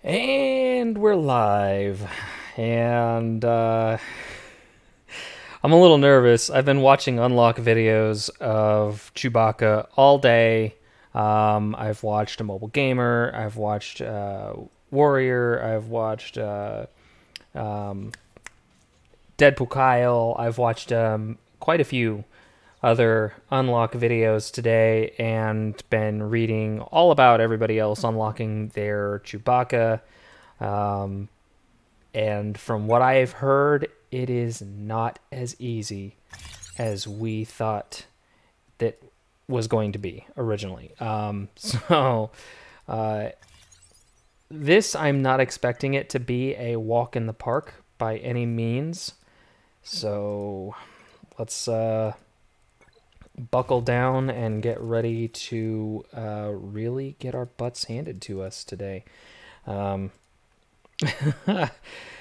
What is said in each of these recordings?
And we're live. And I'm a little nervous. I've been watching unlock videos of Chewbacca all day. I've watched a mobile gamer. I've watched Warrior. I've watched um, Deadpool Kyle. I've watched quite a few other unlock videos today and been reading all about everybody else unlocking their Chewbacca. Um, and from what I've heard, it is not as easy as we thought that was going to be originally. So uh, this, I'm not expecting it to be a walk in the park by any means. So let's buckle down and get ready to really get our butts handed to us today. Um,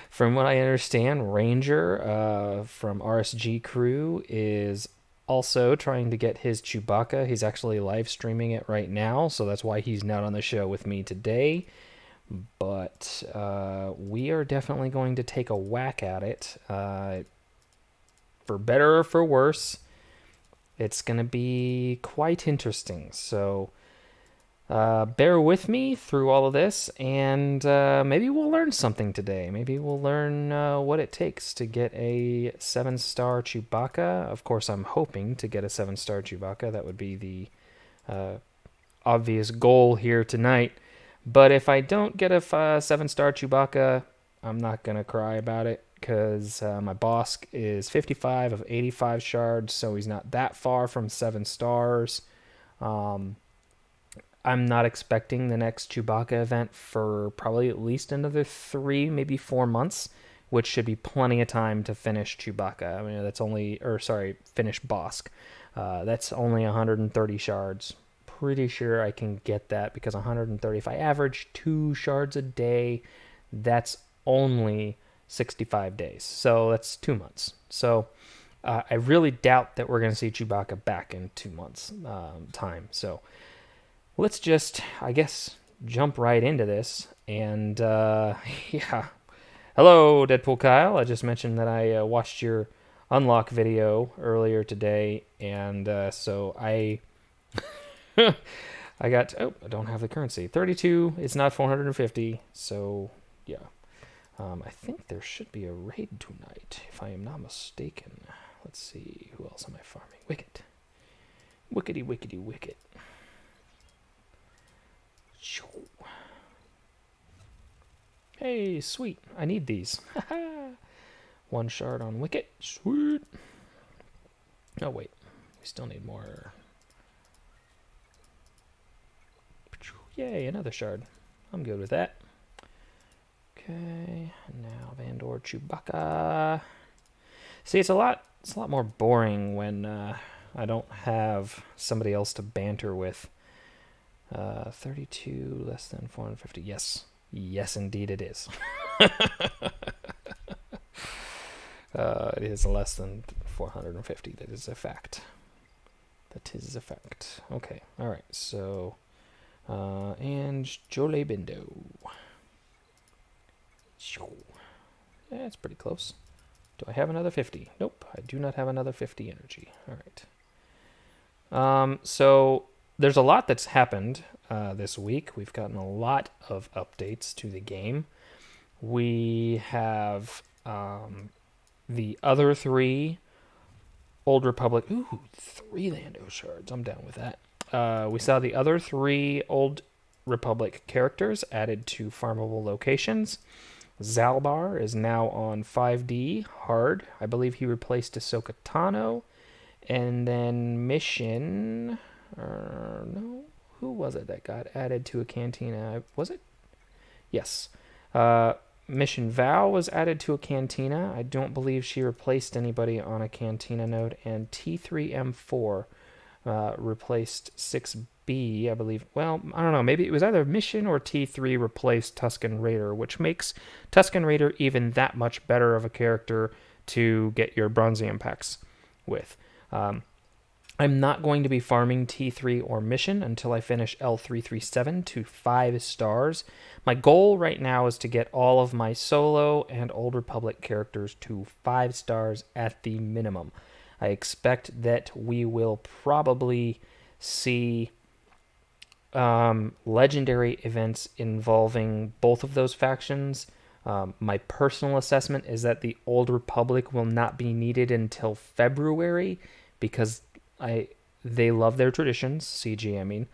From what I understand, Ranger from RSG Crew is also trying to get his Chewbacca. He's actually live streaming it right now, so that's why he's not on the show with me today. But we are definitely going to take a whack at it. For better or for worse, it's going to be quite interesting. So bear with me through all of this, and maybe we'll learn something today. Maybe we'll learn what it takes to get a 7-star Chewbacca. Of course, I'm hoping to get a 7-star Chewbacca. That would be the obvious goal here tonight. But if I don't get a 7-star Chewbacca, I'm not going to cry about it, because my boss is 55 of 85 shards, so he's not that far from 7 stars. I'm not expecting the next Chewbacca event for probably at least another 3, maybe 4 months, which should be plenty of time to finish Chewbacca. I mean, that's only, or sorry, finish Bosk. That's only 130 shards. Pretty sure I can get that, because 130, if I average 2 shards a day, that's only 65 days. So that's 2 months. So I really doubt that we're going to see Chewbacca back in 2 months time. So let's just, I guess, jump right into this. And yeah. Hello, Deadpool Kyle. I just mentioned that I watched your unlock video earlier today. And so I I got, oh, I don't have the currency. 32, it's not 450. So yeah. I think there should be a raid tonight, if I am not mistaken. Let's see, who else am I farming? Wicket. Wickety, wickety, wicket. Hey, sweet. I need these. 1 shard on Wicket. Sweet. Oh, wait. We still need more. Yay, another shard. I'm good with that. Okay, now Vandor Chewbacca. See, it's a lot more boring when I don't have somebody else to banter with. 32 less than 450. Yes. Yes, indeed it is. It is less than 450. That is a fact. That is a fact. Okay. All right. So, and Jole Bindo. Yeah, it's pretty close. Do I have another 50? Nope. I do not have another 50 energy. All right. So there's a lot that's happened this week. We've gotten a lot of updates to the game. We have the other 3 Old Republic. Ooh, 3 Lando shards. I'm down with that. We saw the other 3 Old Republic characters added to farmable locations. Zalbar is now on 5D hard. I believe he replaced Ahsoka Tano. And then Mission... no, who was it that got added to a cantina? Was it? Yes. Mission Vow was added to a cantina. I don't believe she replaced anybody on a cantina node. And T3M4 replaced 6B, I believe. Well, I don't know. Maybe it was either Mission or T3 replaced Tusken Raider, which makes Tusken Raider even that much better of a character to get your Bronzium packs with. I'm not going to be farming T3 or mission until I finish L337 to 5 stars. My goal right now is to get all of my solo and Old Republic characters to 5 stars at the minimum. I expect that we will probably see legendary events involving both of those factions. My personal assessment is that the Old Republic will not be needed until February because they love their traditions, CG I mean,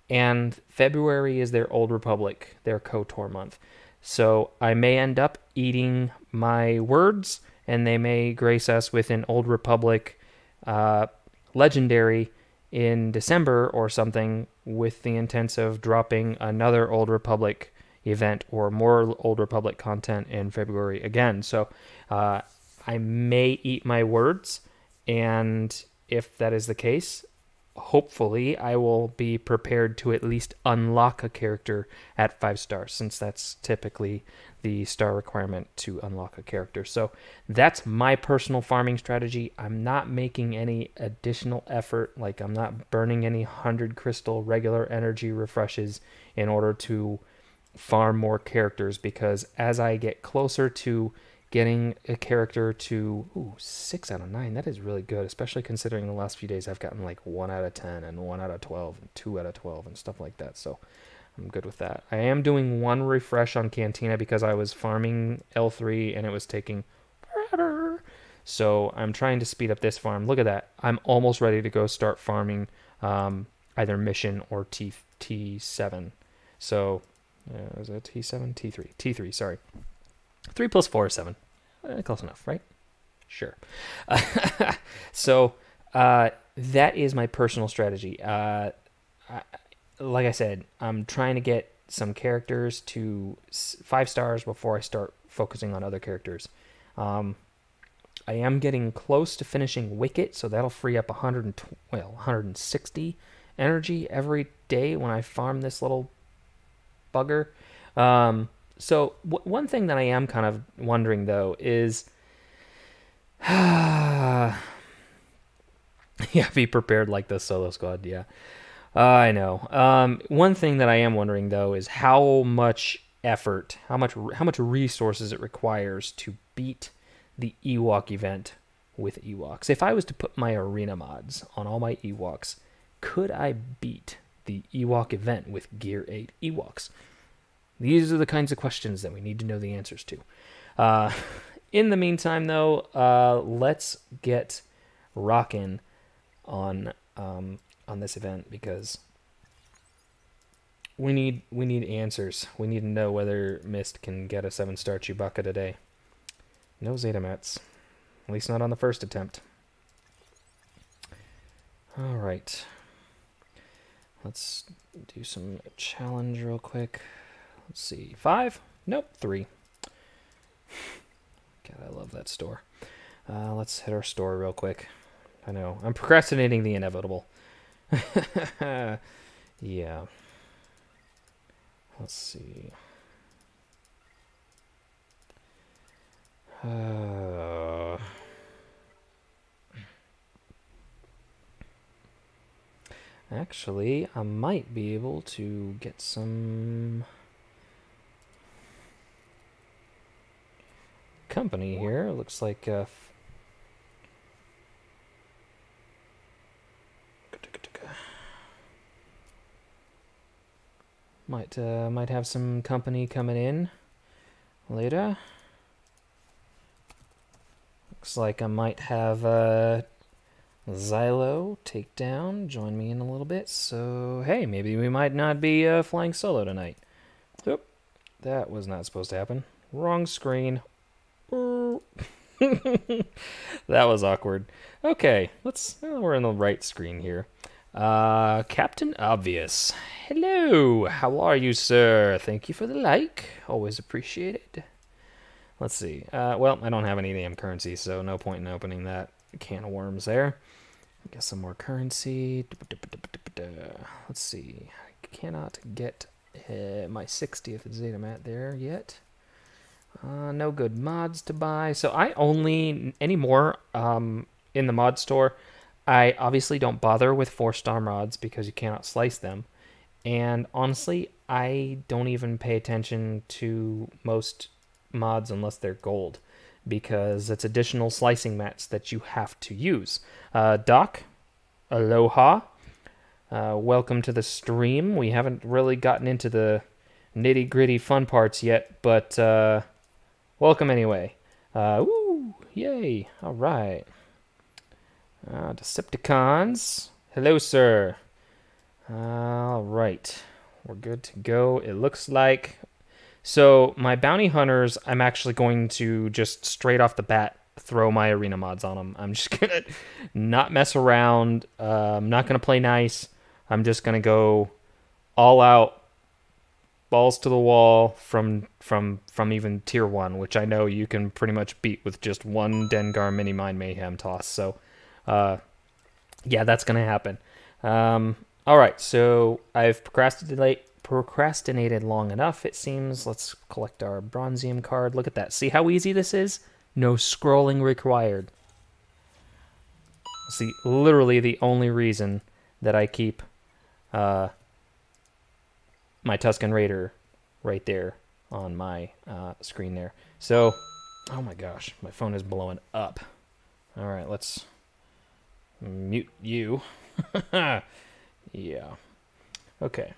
and February is their Old Republic, their KOTOR month. So I may end up eating my words, and they may grace us with an Old Republic legendary in December or something, with the intent of dropping another Old Republic event or more Old Republic content in February again. So I may eat my words, and if that is the case, hopefully I will be prepared to at least unlock a character at 5 stars, since that's typically the star requirement to unlock a character. So that's my personal farming strategy. I'm not making any additional effort, like I'm not burning any 100 crystal regular energy refreshes in order to farm more characters, because as I get closer to getting a character to 6 out of 9, that is really good, especially considering the last few days I've gotten like 1 out of 10 and 1 out of 12 and 2 out of 12 and stuff like that. So I'm good with that. I am doing 1 refresh on Cantina because I was farming L3 and it was taking forever. So I'm trying to speed up this farm. Look at that. I'm almost ready to go start farming either Mission or T7. So is it T7? T3, sorry. 3 plus 4 is 7. Close enough, right? Sure. So that is my personal strategy. Like I said, I'm trying to get some characters to 5 stars before I start focusing on other characters. I am getting close to finishing Wicket, so that'll free up 160 energy every day when I farm this little bugger. So one thing that I am kind of wondering, though, is yeah, be prepared like the solo squad. Yeah, I know. One thing that I am wondering, though, is how much effort, how much resources it requires to beat the Ewok event with Ewoks. If I was to put my arena mods on all my Ewoks, could I beat the Ewok event with Gear 8 Ewoks? These are the kinds of questions that we need to know the answers to. In the meantime, though, let's get rocking on this event, because we need answers. We need to know whether Mist can get a 7-star Chewbacca today. No Zetamats, at least not on the first attempt. All right, let's do some challenge real quick. Let's see, 5? Nope, 3. God, I love that store. Let's hit our store real quick. I know, I'm procrastinating the inevitable. Yeah. Let's see. Actually, I might be able to get some company here. Looks like might have some company coming in later. Looks like I might have Xylo take down, join me in a little bit. So hey, maybe we might not be flying solo tonight. Oop, that was not supposed to happen. Wrong screen. That was awkward. Okay, we're in the right screen here. Captain Obvious. Hello, how are you, sir? Thank you for the like. Always appreciated. Let's see. Well, I don't have any damn currency, so no point in opening that can of worms there. Get some more currency. Let's see. I cannot get my 60th Zetamat there yet. No good mods to buy. So I only, anymore, in the mod store, I obviously don't bother with 4-star mods because you cannot slice them. And honestly, I don't even pay attention to most mods unless they're gold, because it's additional slicing mats that you have to use. Doc, aloha. Welcome to the stream. We haven't really gotten into the nitty-gritty fun parts yet, but welcome anyway. Woo! Yay! All right. Decepticons. Hello, sir. All right. We're good to go, it looks like. So my bounty hunters, I'm actually going to just straight off the bat throw my arena mods on them. I'm just going to not mess around. I'm not going to play nice. I'm just going to go all out, balls to the wall from even tier 1, which I know you can pretty much beat with just one Dengar Mini Mind Mayhem toss. So, yeah, that's going to happen. All right, so I've procrastinated long enough, it seems. Let's collect our Bronzium card. Look at that. See how easy this is? No scrolling required. See, literally the only reason that I keep my Tusken Raider right there on my screen there. So, oh my gosh, my phone is blowing up. All right, let's mute you. Yeah. Okay.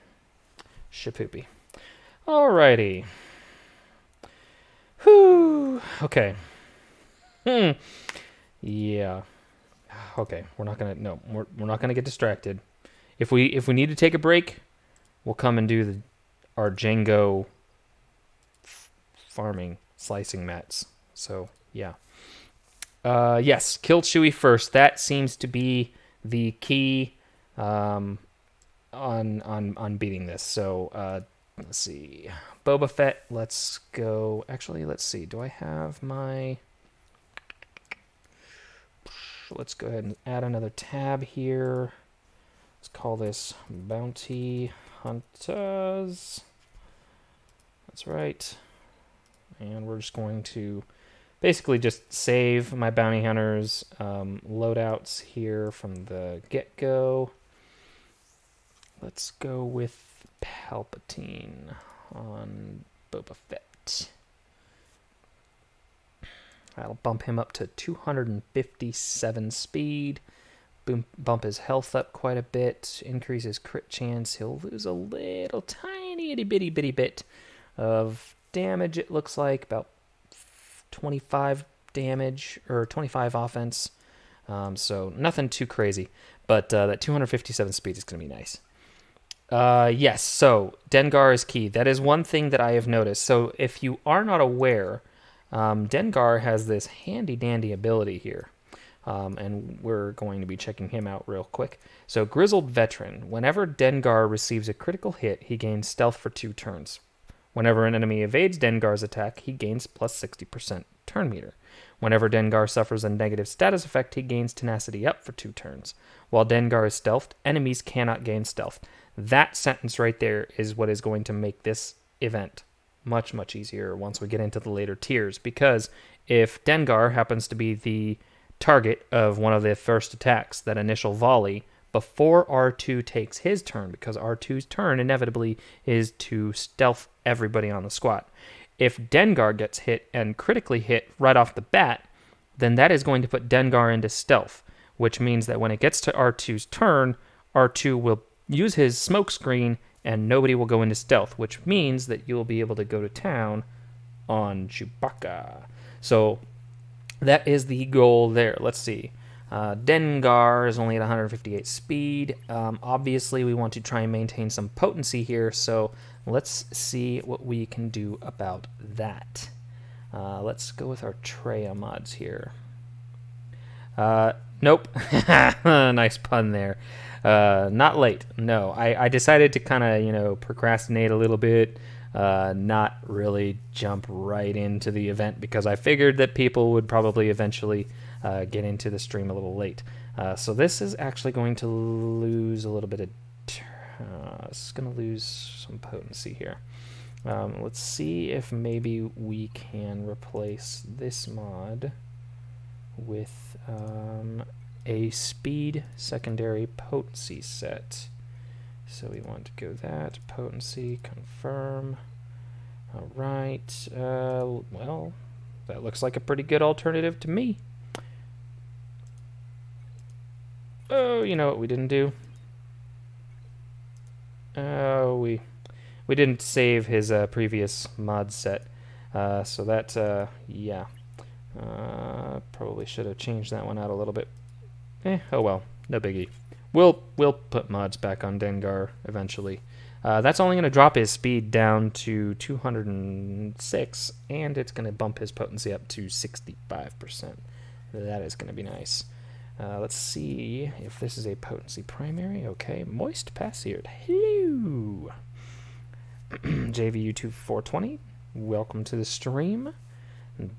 Shapoopy. Alrighty. Whew. Okay. Yeah. Okay. We're not gonna get distracted. If we need to take a break, we'll come and do our Django farming slicing mats. So yeah. Yes. Kill Chewie first. That seems to be the key. On beating this. So let's see, Boba Fett, let's go. Actually, let's see, do I have my, let's go ahead and add another tab here. Let's call this Bounty Hunters. That's right. And we're just going to basically just save my bounty hunters loadouts here from the get-go. Let's go with Palpatine on Boba Fett. I'll bump him up to 257 speed. Bump his health up quite a bit. Increase his crit chance. He'll lose a little tiny itty bitty bit of damage, it looks like. About 25 damage, or 25 offense. So nothing too crazy. But that 257 speed is going to be nice. Yes, so Dengar is key. That is one thing that I have noticed. So if you are not aware, Dengar has this handy-dandy ability here. And we're going to be checking him out real quick. So Grizzled Veteran. Whenever Dengar receives a critical hit, he gains stealth for 2 turns. Whenever an enemy evades Dengar's attack, he gains plus 60% turn meter. Whenever Dengar suffers a negative status effect, he gains tenacity up for 2 turns. While Dengar is stealthed, enemies cannot gain stealth. That sentence right there is what is going to make this event much, much easier once we get into the later tiers. Because if Dengar happens to be the target of one of the first attacks, that initial volley, before R2 takes his turn, because R2's turn inevitably is to stealth everybody on the squad. If Dengar gets hit and critically hit right off the bat, then that is going to put Dengar into stealth, which means that when it gets to R2's turn, R2 will use his smoke screen and nobody will go into stealth, which means that you'll be able to go to town on Chewbacca. So that is the goal there. Let's see. Dengar is only at 158 speed. Obviously, we want to try and maintain some potency here, so let's see what we can do about that. Let's go with our Treya mods here. Nope. Nice pun there. Not late. No, I decided to kind of, procrastinate a little bit, not really jump right into the event because I figured that people would probably eventually get into the stream a little late. So this is actually going to lose a little bit of... it's going to lose some potency here. Let's see if maybe we can replace this mod with a speed secondary potency set. So we want to go that, potency, confirm. All right, well, that looks like a pretty good alternative to me. Oh, you know what we didn't do? Oh, we didn't save his previous mod set. So that, yeah. Probably should have changed that one out a little bit. Oh well, no biggie. We'll put mods back on Dengar eventually. That's only going to drop his speed down to 206, and it's going to bump his potency up to 65%. That is going to be nice. Let's see if this is a potency primary. Okay, Moist Passeard. Hello! JVU2420, welcome to the stream.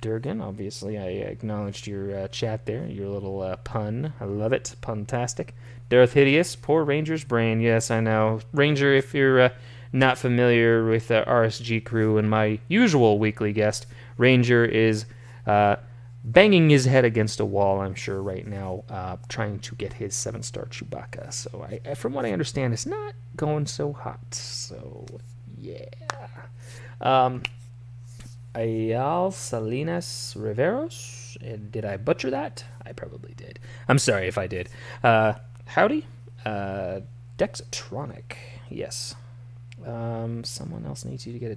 Durgan, obviously, I acknowledged your chat there, your little pun. I love it. Puntastic. Darth Hideous, poor Ranger's brain. Yes, I know. Ranger, if you're not familiar with RSG crew and my usual weekly guest, Ranger is banging his head against a wall, I'm sure, right now, trying to get his 7-star Chewbacca. So, from what I understand, it's not going so hot. So, yeah. Ayal Salinas Riveros. Did I butcher that? I probably did. I'm sorry if I did. Howdy. Dexatronic. Yes. Someone else needs you to get a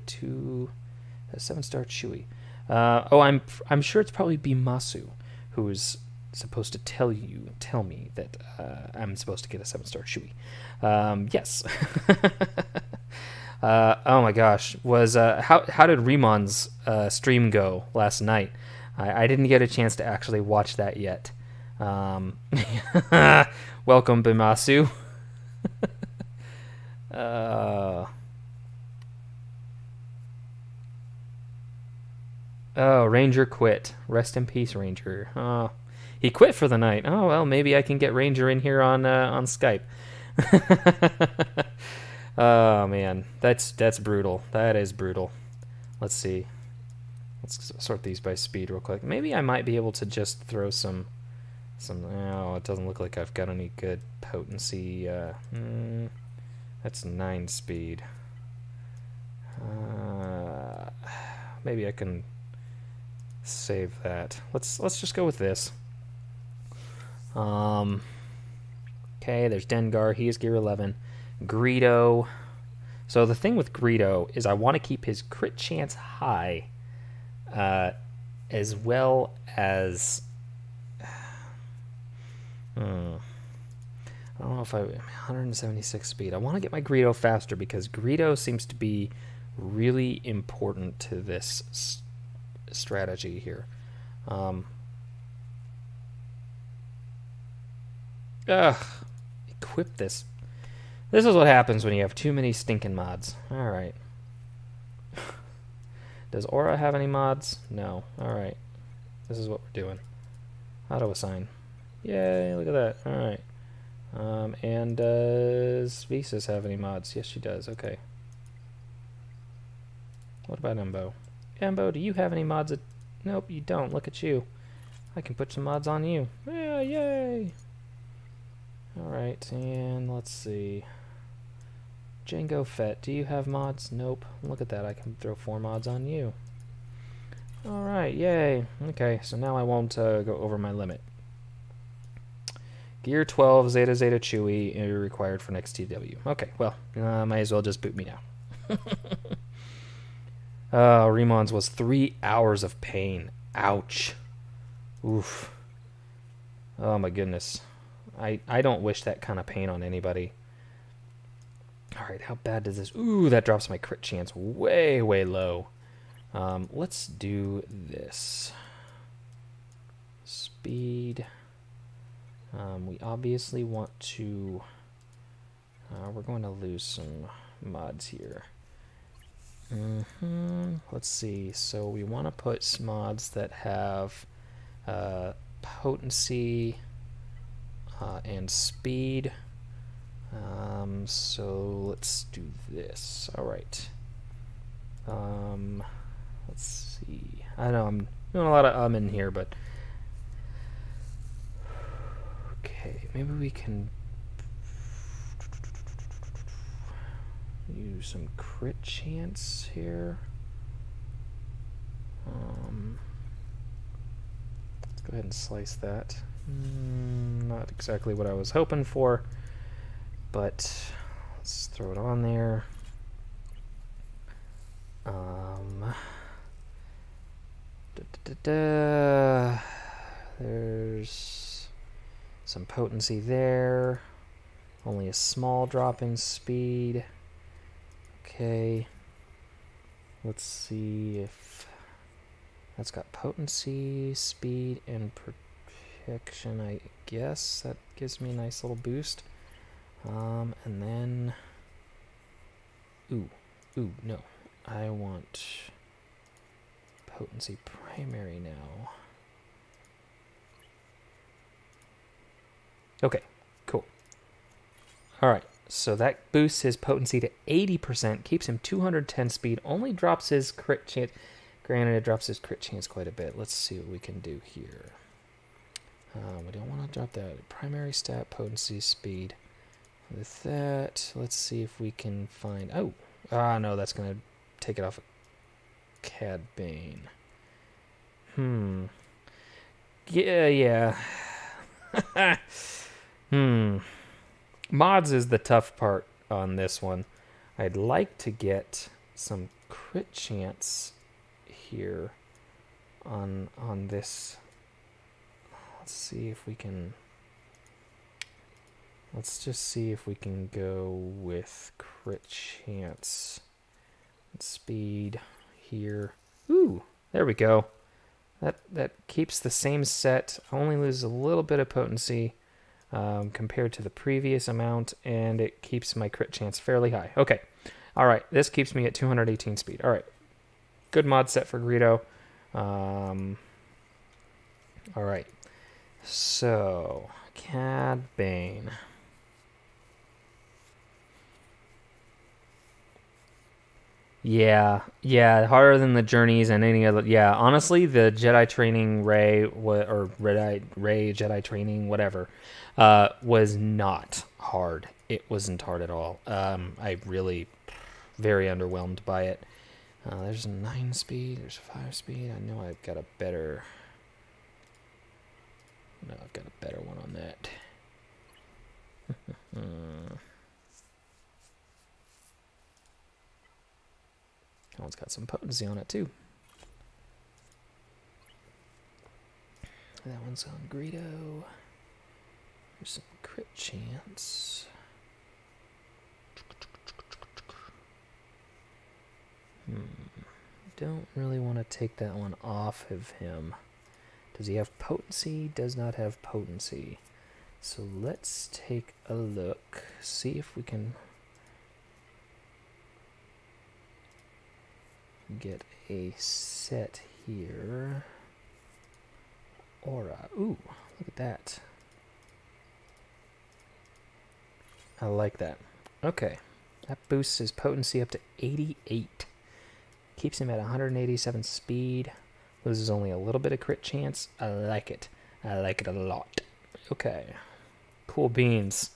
7-star Chewy. Oh, I'm sure it's probably Bimasu who's supposed to tell me that I'm supposed to get a 7-star Chewy. Yes. Oh my gosh, how did Rimon's stream go last night? I didn't get a chance to actually watch that yet. Welcome, Bimasu. Oh, Ranger quit. Rest in peace, Ranger. Oh, he quit for the night. Oh well, maybe I can get Ranger in here on Skype. Oh man, that's brutal. That is brutal. Let's see. Let's sort these by speed real quick. Maybe I might be able to just throw some. Oh, it doesn't look like I've got any good potency. That's 9 speed. Maybe I can save that. Let's just go with this. Okay, there's Dengar. He is gear 11. Greedo. So the thing with Greedo is I want to keep his crit chance high, as well as I don't know if 176 speed. I want to get my Greedo faster because Greedo seems to be really important to this strategy here. Equip this. This is what happens when you have too many stinking mods. Alright. Does Aura have any mods? No. Alright. This is what we're doing. Auto assign. Yay, look at that. Alright. And does Visas have any mods? Yes, she does. Okay. What about Embo? Embo, do you have any mods? Nope, you don't. Look at you. I can put some mods on you. Yeah, yay! Alright, and let's see. Django Fett, do you have mods? Nope. Look at that, I can throw 4 mods on you. Alright, yay. Okay, so now I won't go over my limit. Gear 12, Zeta Zeta Chewy, required for next TW. Okay, well, might as well just boot me now. Rimon's was 3 hours of pain. Ouch. Oof. Oh my goodness. I don't wish that kind of pain on anybody. Alright, how bad does this... Ooh, that drops my crit chance way, way low. Let's do this. Speed. We obviously want to... we're going to lose some mods here. Let's see. So we want to put mods that have potency and speed. So let's do this. Alright. Let's see. I know I'm doing a lot of in here, but Okay, maybe we can use some crit chance here. Let's go ahead and slice that. Not exactly what I was hoping for, but let's throw it on there. There's some potency there. Only a small drop in speed. Okay. Let's see if that's got potency, speed, and protection, I guess. That gives me a nice little boost. And then... Ooh, no. I want potency primary now. Okay, cool. Alright, so that boosts his potency to 80%, keeps him 210 speed, only drops his crit chance. Granted, it drops his crit chance quite a bit. Let's see what we can do here. We don't want to drop that. Primary stat, potency, speed. With that, let's see if we can find... Oh! No, that's going to take it off of Cad Bane. Yeah. Mods is the tough part on this one. I'd like to get some crit chance here on this. Let's see if we can... Let's just see if we can go with crit chance. Speed here. Ooh, there we go. That keeps the same set. Only loses a little bit of potency compared to the previous amount, and it keeps my crit chance fairly high. Okay, all right. This keeps me at 218 speed. All right, good mod set for Greedo. All right, so Cad Bane. Yeah, harder than the journeys and any other. Yeah, honestly, the Jedi training Rey or Rey Jedi training whatever was not hard. It wasn't hard at all. I really very underwhelmed by it. There's a 9 speed. There's a 5 speed. I know I've got a better. No, I've got a better one on that. That one's got some potency on it, too. That one's on Greedo. There's some crit chance. Don't really want to take that one off of him. Does he have potency? Does not have potency. So let's take a look. See if we can... get a set here. Aura. Ooh, look at that. I like that. Okay. That boosts his potency up to 88. Keeps him at 187 speed. Loses only a little bit of crit chance. I like it. I like it a lot. Okay. Cool beans.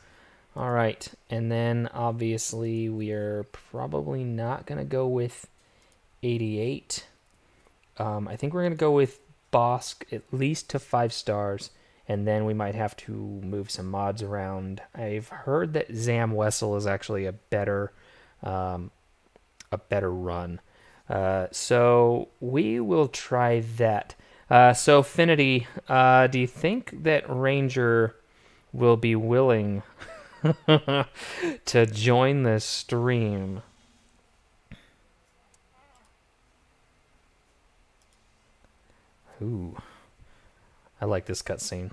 All right. And then, obviously, we are probably not going to go with 88. I think we're going to go with Bosk at least to 5 stars, and then we might have to move some mods around. I've heard that Zam Wessel is actually a better run. So we will try that. So Finity, do you think that Ranger will be willing to join this stream? Ooh, I like this cutscene.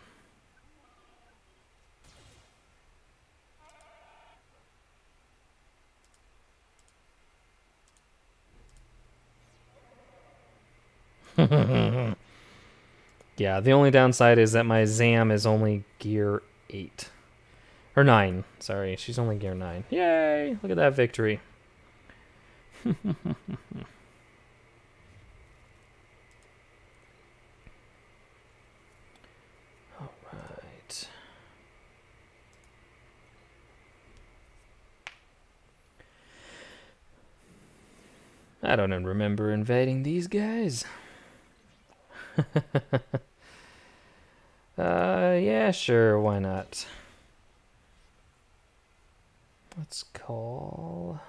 Yeah, the only downside is that my Zam is only gear 8. Or 9, sorry. She's only gear 9. Yay! Look at that victory. Alright. I don't remember invading these guys. Yeah, sure, why not? Let's call...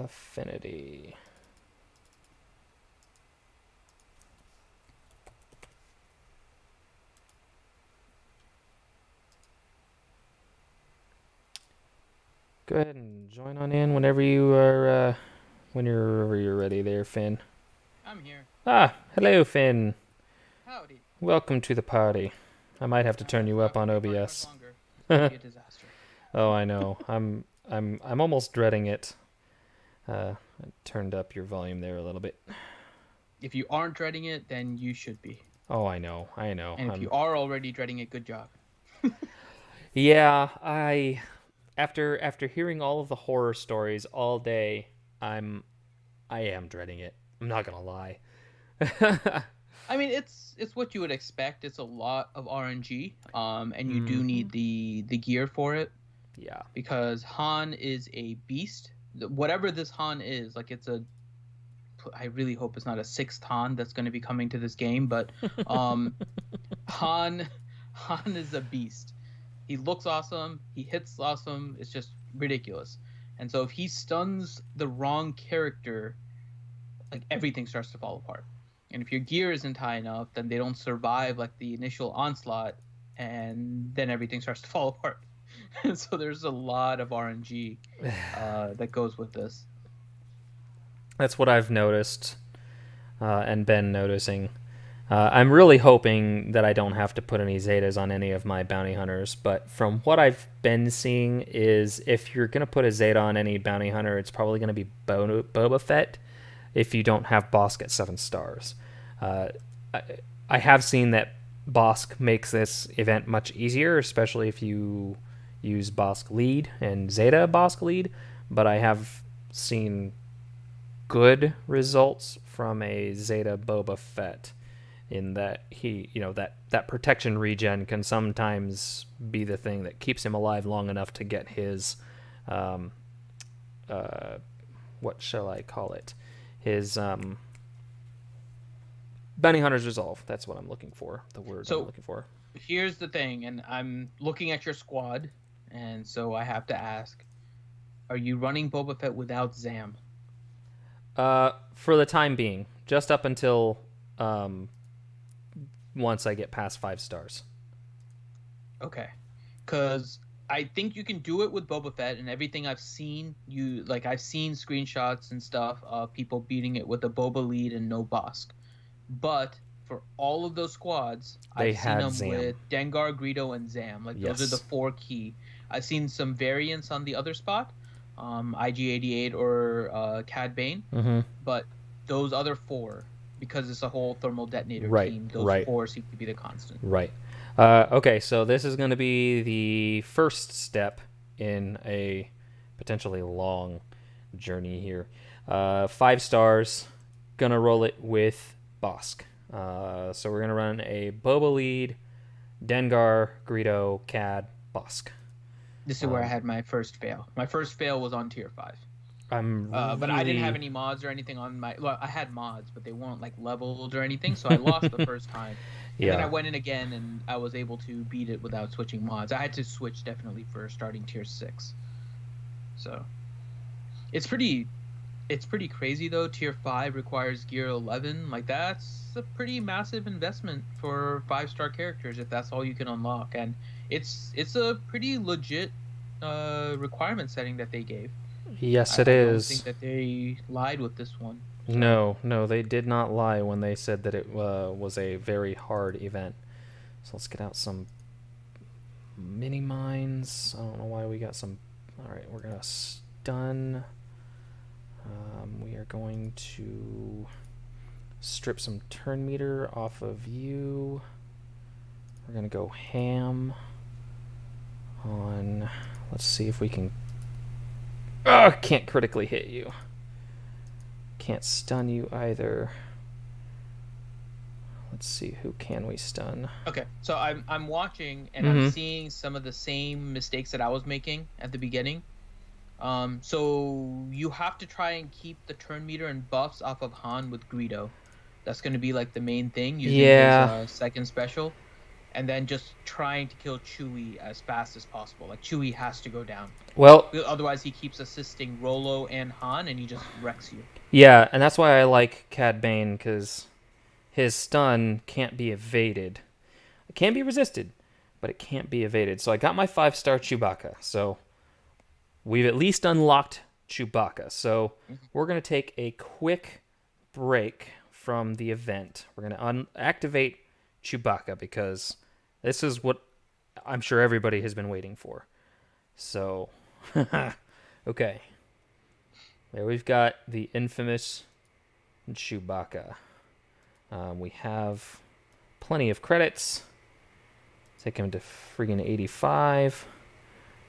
Affinity. Go ahead and join on in whenever you are, whenever you're ready there, Finn. I'm here. Ah, hello, Finn. Howdy. Welcome to the party. I might have to turn you up on Not much OBS. longer. It's gonna be a disaster. Oh, I know. I'm almost dreading it. I turned up your volume there a little bit. If you aren't dreading it, then you should be. Oh, I know. And if you are already dreading it, good job. Yeah, after hearing all of the horror stories all day, I am dreading it. I'm not gonna lie. I mean, it's what you would expect. It's a lot of RNG, and you do need the gear for it. Yeah. Because Han is a beast. Whatever this Han is, like I really hope it's not a sixth Han that's going to be coming to this game, but Han is a beast. He looks awesome. He hits awesome. It's just ridiculous. And so if he stuns the wrong character, like everything starts to fall apart. And if your gear isn't high enough, then they don't survive like the initial onslaught, and then everything starts to fall apart. So there's a lot of RNG that goes with this. That's what I've noticed and been noticing. I'm really hoping that I don't have to put any Zetas on any of my bounty hunters, but from what I've been seeing is if you're going to put a Zeta on any bounty hunter, it's probably going to be Boba Fett if you don't have Bosk at 7 stars. I have seen that Bosk makes this event much easier, especially if you use Bosk lead and Zeta Bosk lead, but I have seen good results from a Zeta Boba Fett in that he, that protection regen can sometimes be the thing that keeps him alive long enough to get his, what shall I call it? His, bounty hunter's resolve. That's what I'm looking for. The word I'm looking for. Here's the thing, and I'm looking at your squad, and so I have to ask, are you running Boba Fett without Zam? For the time being, just up until once I get past 5 stars. Okay, because I think you can do it with Boba Fett, and everything I've seen, I've seen screenshots and stuff of people beating it with a Boba lead and no Bosk. But for all of those squads, I've seen them Zam. with Dengar, Greedo, and Zam. Those are the 4 key. I've seen some variants on the other spot, IG-88 or Cad Bane, but those other 4, because it's a whole thermal detonator team, those 4 seem to be the constant. Right. Okay, so this is going to be the first step in a potentially long journey here. 5 stars, gonna roll it with Bosk. So we're gonna run a Boba lead, Dengar, Greedo, Cad, Bosk. This is where I had my first fail. My first fail was on tier 5. But I didn't have any mods or anything on my... Well, I had mods, but they weren't leveled or anything, so I lost the first time. And then I went in again, and I was able to beat it without switching mods. I had to switch definitely for starting tier 6. So it's pretty crazy though. Tier 5 requires gear 11. That's a pretty massive investment for 5-star characters if that's all you can unlock, and it's a pretty legit requirement setting that they gave. Yes, it is. I don't think that they lied with this one. So. No, they did not lie when they said that it was a very hard event. So let's get out some mini mines. I don't know why we got some. All right, we're gonna stun. We are going to strip some turn meter off of you. We're going to go ham on... Let's see if we can... can't critically hit you. can't stun you either. Let's see, who can we stun? Okay, so I'm watching and I'm seeing some of the same mistakes that I was making at the beginning. So you have to try and keep the turn meter and buffs off of Han with Greedo. That's going to be like the main thing, using his second special. And then just trying to kill Chewie as fast as possible. Like, Chewie has to go down. Well, otherwise he keeps assisting Rolo and Han, and he just wrecks you. Yeah, and that's why I like Cad Bane, because his stun can't be evaded. It can be resisted, but it can't be evaded. So I got my 5-star Chewbacca. So we've at least unlocked Chewbacca. So we're going to take a quick break from the event. We're going to activate Chewbacca because this is what I'm sure everybody has been waiting for. So, okay. There we've got the infamous Chewbacca. We have plenty of credits. Take him to friggin' 85.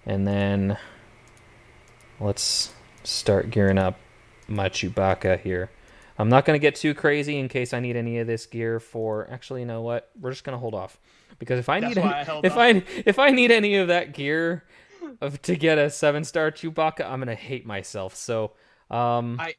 And then let's start gearing up my Chewbacca here. I'm not going to get too crazy in case I need any of this gear for... Actually, you know what? We're just going to hold off. Because if I need any of that gear to get a 7-star Chewbacca, I'm going to hate myself. So... I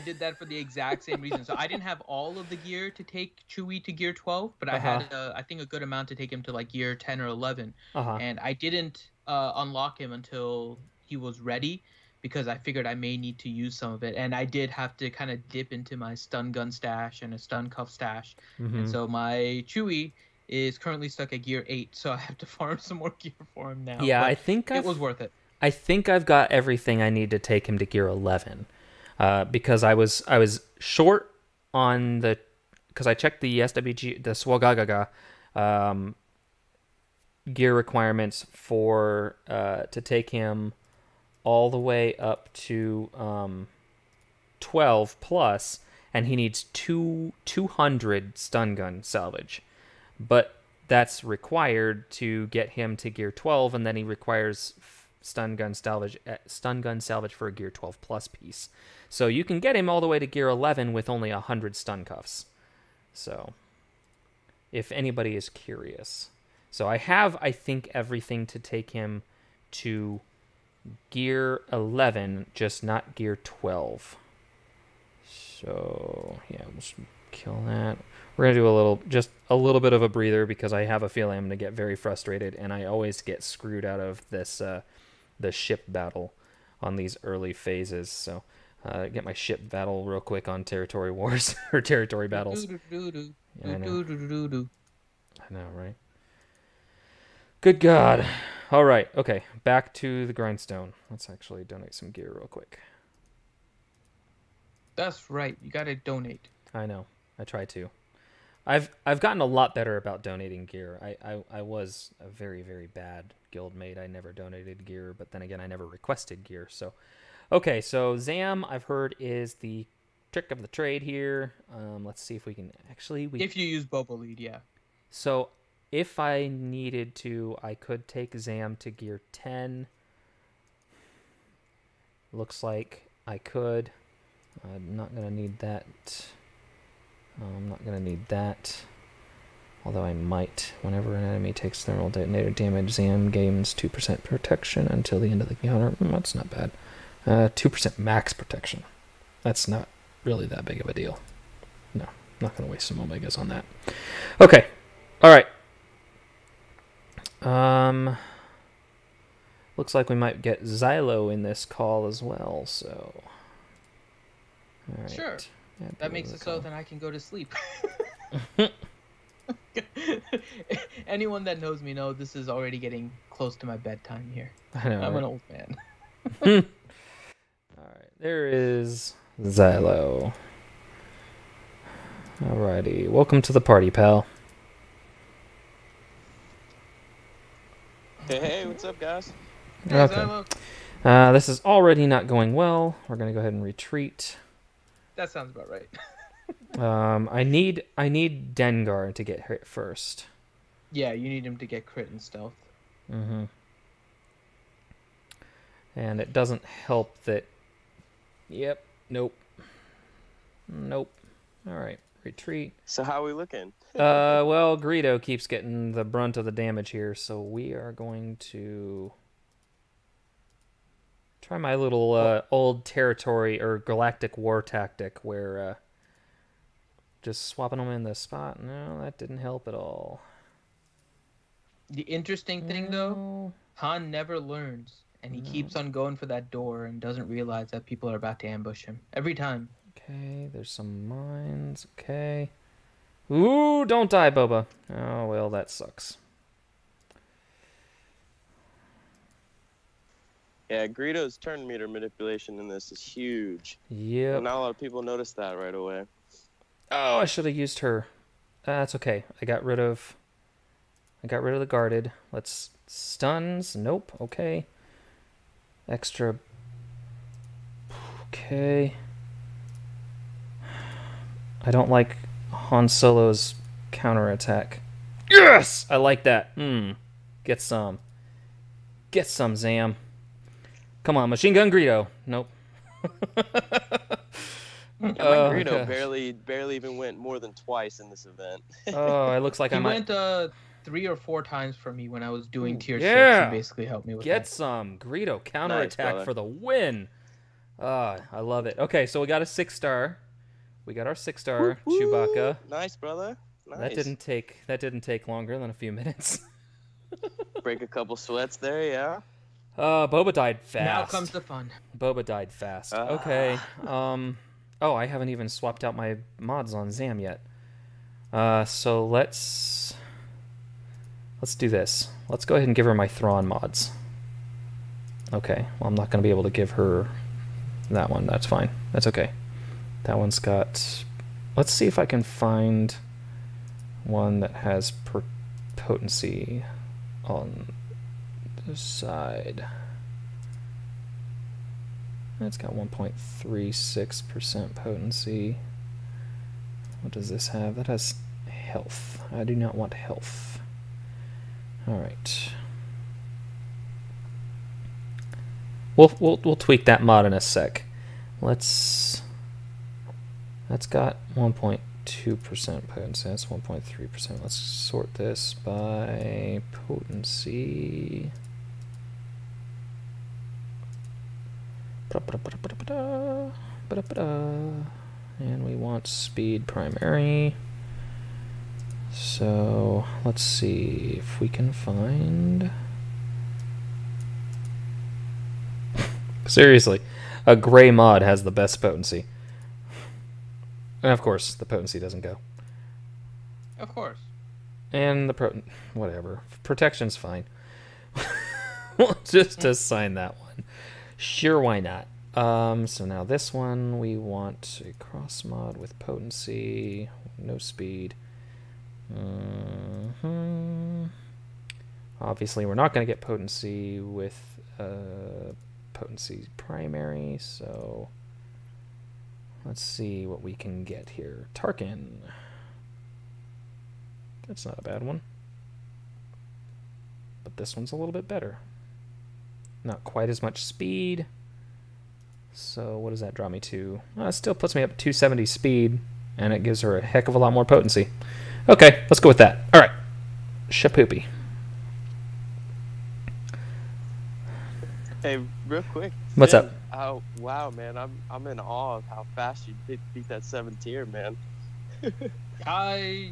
did that for the exact same reason. So I didn't have all of the gear to take Chewie to gear 12, but I had I think a good amount to take him to like gear 10 or 11. And I didn't unlock him until he was ready, because I figured I may need to use some of it. And I did have to kind of dip into my stun gun stash and a stun cuff stash. And so my Chewie is currently stuck at gear 8, so I have to farm some more gear for him now. Yeah, but I think it was worth it. I think I've got everything I need to take him to gear 11. Because I was short on the... Because I checked the SWG, the SWGoH gear requirements for to take him all the way up to 12 plus, and he needs 200 stun gun salvage. But that's required to get him to gear 12, and then he requires stun gun salvage for a gear 12 plus piece. So you can get him all the way to gear 11 with only 100 stun cuffs. So if anybody is curious. So I have, I think, everything to take him to gear 11, just not gear 12. So yeah, let's kill that. We're going to do just a little bit of a breather, because I have a feeling I'm going to get very frustrated, and I always get screwed out of this the ship battle on these early phases. So get my ship battle real quick on Territory Wars, or Territory Battles. Yeah, I know, right? Good God. All right, okay, back to the grindstone. Let's actually donate some gear real quick. That's right, you gotta donate. I know, I try to. I've gotten a lot better about donating gear. I was a very, very bad guildmate. I never donated gear, but then again, I never requested gear. So, okay, so Zam, I've heard, is the trick of the trade here. Let's see if we can actually... If you use Boba Lead, yeah. So, if I needed to, I could take Zam to gear 10. Looks like I could. I'm not going to need that... I'm not going to need that, although I might. Whenever an enemy takes thermal detonator damage, Zam gains 2% protection until the end of the encounter. That's not bad. 2% max protection. That's not really that big of a deal. No, I'm not going to waste some Omegas on that. Okay, all right. Looks like we might get Xylo in this call as well, so... All right. Sure. Yeah, that makes it so then I can go to sleep. Anyone that knows me knows this is already getting close to my bedtime here. I know, I'm an old man. Alright, there is Xylo. Alrighty, welcome to the party, pal. Hey, what's up, guys? Hey, okay. This is already not going well. We're going to go ahead and retreat. That sounds about right. I need Dengar to get hit first. Yeah, you need him to get crit and stealth. Mm-hmm. And it doesn't help that... Yep, nope. Nope. All right. Retreat. So how are we looking? Well, Greedo keeps getting the brunt of the damage here, so we are going to try my little old territory or galactic war tactic where just swapping them in the spot. No, that didn't help at all. The interesting thing, though, Han never learns, and he keeps on going for that door and doesn't realize that people are about to ambush him. Every time. Okay, there's some mines. Okay. Ooh, don't die, Boba. Oh, well, that sucks. Yeah, Greedo's turn meter manipulation in this is huge. Yep. Not a lot of people notice that right away. Oh, I should have used her. That's okay. I got rid of the guarded. Let's stuns. Nope. Okay. Extra. Okay. I don't like Han Solo's counterattack. Yes! I like that. Get some. Get some, Zam. Come on, Machine Gun Greedo. Nope. Greedo barely even went more than twice in this event. Oh, it looks like he went 3 or 4 times for me when I was doing tier 6 and basically helped me with Get that. some. Greedo counterattack for the win. I love it. Okay, so we got a 6-star. We got our 6-star Chewbacca. Nice, brother. Nice. That didn't take longer than a few minutes. Break a couple sweats there, yeah. Boba died fast. Now comes the fun. Boba died fast. Okay. Oh, I haven't even swapped out my mods on Zam yet. So let's do this. Let's go ahead and give her my Thrawn mods. Okay. Well, I'm not going to be able to give her that one. That's fine. That's okay. That one's got... Let's see if I can find one that has potency on the side. It's got 1.36% potency. What does this have? That has health. I do not want health. Alright. We'll tweak that mod in a sec. That's got 1.2% potency. That's 1.3%. Let's sort this by potency. And we want speed primary. So let's see if we can find... Seriously, a gray mod has the best potency. And of course, the potency doesn't go. Of course. And the whatever. Protection's fine. We'll just assign that one. Sure, why not? So now this one, we want a cross mod with potency, no speed. Obviously, we're not going to get potency with potency primary, so let's see what we can get here. Tarkin. That's not a bad one. But this one's a little bit better. Not quite as much speed. So what does that draw me to? It still puts me up 270 speed, and it gives her a heck of a lot more potency. Okay, let's go with that. All right, Shapoopy. Hey, real quick. What's up? Oh, wow, man, I'm in awe of how fast you beat that 7 tier, man. I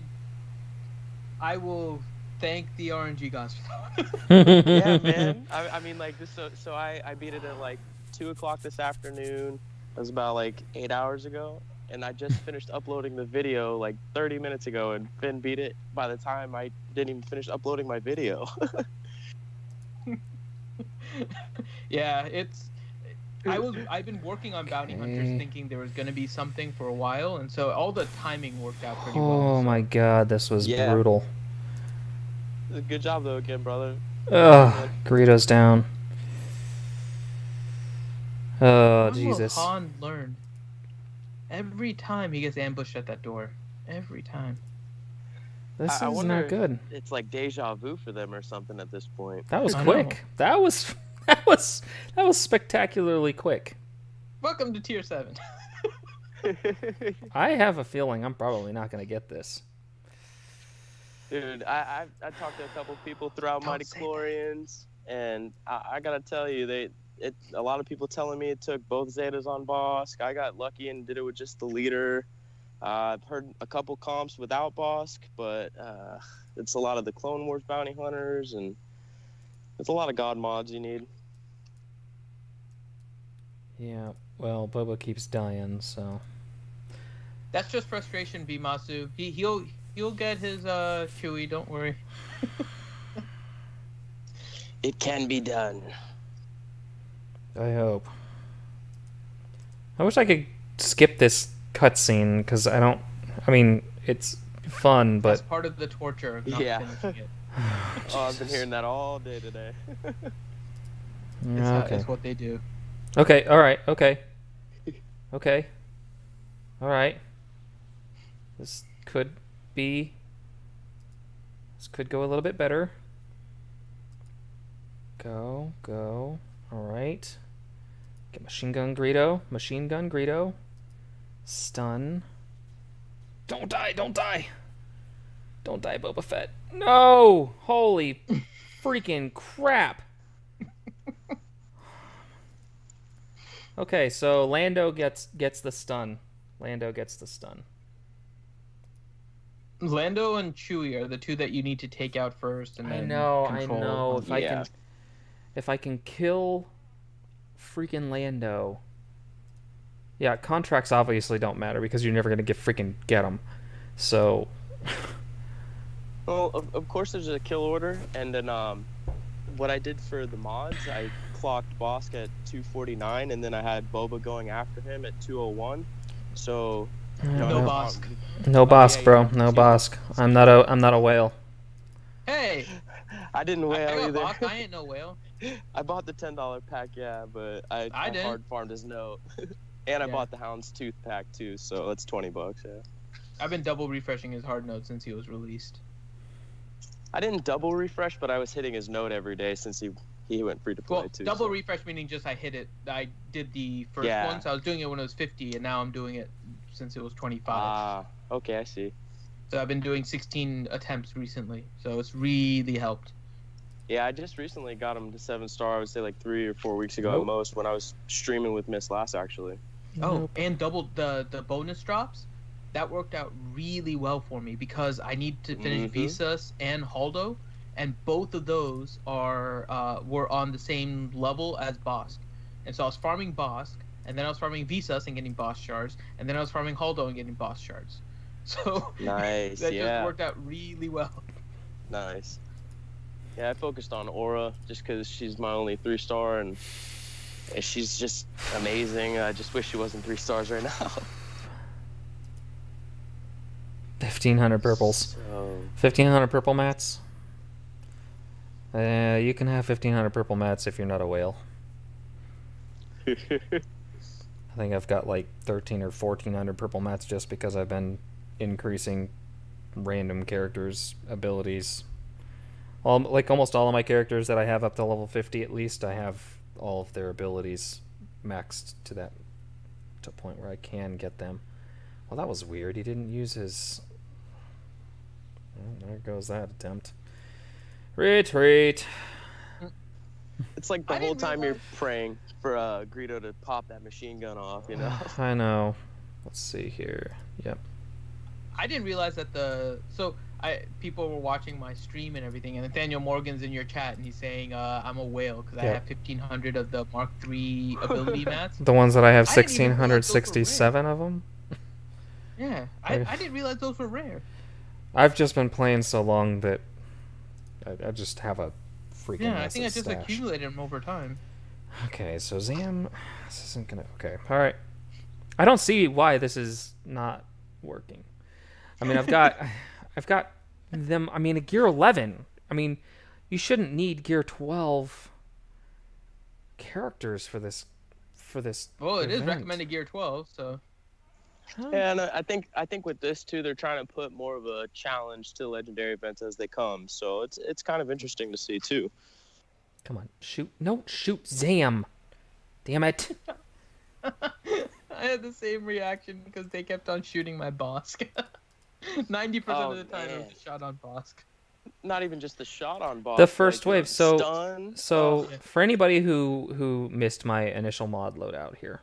will thank the RNG gods for that. Yeah, man. I mean, like, just so I beat it at like 2 o'clock this afternoon. That was about like 8 hours ago, and I just finished uploading the video like 30 minutes ago, and Finn beat it by the time I didn't even finish uploading my video. Yeah, I've been working on Bounty Hunters thinking there was going to be something for a while, and so all the timing worked out pretty well. Oh my god, this was brutal. Good job though again, brother. Ugh, Greedo's down. Oh, Jesus. Will Han learn? Every time he gets ambushed at that door. Every time. This is not good. It's like deja vu for them or something at this point. That was quick. That was spectacularly quick. Welcome to tier 7. I have a feeling I'm probably not going to get this. Dude, I talked to a couple people throughout Midichlorians, and I gotta tell you, a lot of people telling me it took both Zetas on Bosk. I got lucky and did it with just the leader. I've heard a couple comps without Bosk, but it's a lot of the Clone Wars bounty hunters, and it's a lot of god mods you need. Yeah, well, Boba keeps dying, so that's just frustration, Bimasu. He'll get his Chewie, don't worry. It can be done. I hope. I wish I could skip this cutscene because I mean, it's fun, but that's part of the torture of not finishing it. Oh, I've been hearing that all day today. It's what they do. Okay, alright, okay. Okay. Alright. This could go a little bit better. Go. Alright. Get machine gun Greedo. Stun. Don't die. Don't die, Boba Fett. No! Holy freaking crap. Okay, so Lando gets the stun. Lando and Chewie are the two that you need to take out first, and then I know. If I can kill freaking Lando. Yeah, contracts obviously don't matter because you're never gonna get them. So. Well, of course there's a kill order, and then what I did for the mods, I clocked Bosk at 249, and then I had Boba going after him at 201. So. No Bosk. No Bosk, bro. No Bosk. I'm not a whale. Hey. I didn't whale I got either. Bosk. I ain't no whale. I bought the $10 pack, yeah, but I hard farmed his note, and I bought the Hound's Tooth pack too, so it's $20. Yeah. I've been double refreshing his hard note since he was released. I didn't double refresh, but I was hitting his note every day since he went free to play too. Double refresh meaning just I hit it. I did the first one, so I was doing it when it was 50, and now I'm doing it since it was 25. Okay, I see. So I've been doing 16 attempts recently, so it's really helped. Yeah, I just recently got him to 7-star. I would say like 3 or 4 weeks ago at most, when I was streaming with Miss last actually. Oh, and double the bonus drops. That worked out really well for me because I need to finish Visas and Haldo, and both of those were on the same level as Bosk. And so I was farming Bosk, and then I was farming Visas and getting boss shards, and then I was farming Haldo and getting boss shards. So nice, that just worked out really well. Nice. Yeah, I focused on Aura just because she's my only 3-star, and she's just amazing. I just wish she wasn't 3 stars right now. 1,500 purples. 1,500 purple mats. You can have 1,500 purple mats if you're not a whale. I think I've got like 1,300 or 1,400 purple mats just because I've been increasing random characters' abilities. Like almost all of my characters that I have up to level 50 at least, I have all of their abilities maxed to a point where I can get them. Well, that was weird. He didn't use his... Well, there goes that attempt. Retreat. It's like the whole time you're praying for Greedo to pop that machine gun off, you know? I know. Let's see here. Yep. I didn't realize that people were watching my stream and everything, and Nathaniel Morgan's in your chat, and he's saying I'm a whale because I have 1,500 of the Mark III ability mats. The ones that I have 1,667 of them? Yeah, I didn't realize those were rare. I've just been playing so long that I just have a freaking Yeah, I think I just stash. accumulated them over time. Okay, so Zam... This isn't gonna... Okay, alright. I don't see why this is not working. I mean, I've got them... I mean, a Gear 11. I mean, you shouldn't need Gear 12 characters for this Well, it event. is recommended Gear 12, so... Yeah, and I think with this too, they're trying to put more of a challenge to legendary events as they come. So it's kind of interesting to see too. Come on, shoot! No, shoot, Zam! Damn it! I had the same reaction because they kept on shooting my Bosk. 90% of the time it was a shot on Bosk. Not even just the shot on Bosk. The first wave. Stun. For anybody who missed my initial mod loadout here,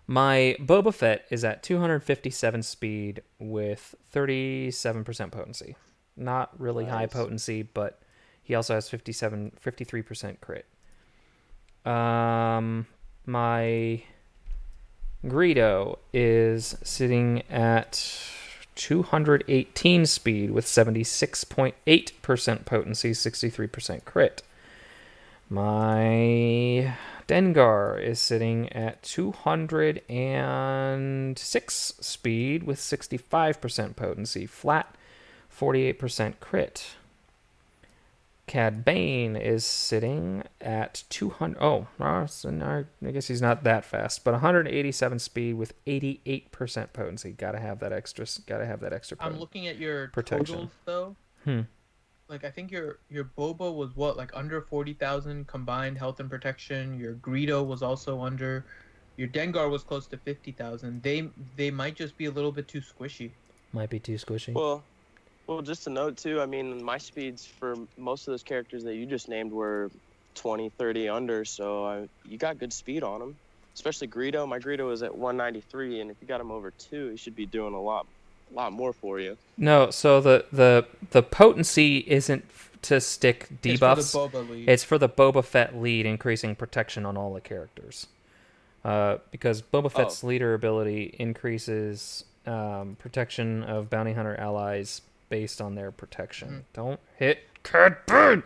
my Boba Fett is at 257 speed with 37% potency. Not really high potency, but he also has 53% crit. My Greedo is sitting at 218 speed with 76.8% potency, 63% crit. My Dengar is sitting at 206 speed with 65% potency, flat 48% crit. Cad Bane is sitting at 200. I guess he's not that fast, but 187 speed with 88% potency. Gotta have that extra. I'm looking at your protection. totals though. Like I think your Boba was what, like under 40,000 combined health and protection. Your Greedo was also under. Your Dengar was close to 50,000. They might just be a little bit too squishy. Might be too squishy. Well, just to note, too, I mean, my speeds for most of those characters that you just named were 20, 30 under, so you got good speed on them. Especially Greedo. My Greedo is at 193, and if you got him over 2, he should be doing a lot more for you. No, so the potency isn't to stick debuffs. It's for the Boba Fett lead, increasing protection on all the characters. Because Boba Fett's leader ability increases protection of bounty hunter allies based on their protection. Don't hit Cad Bane!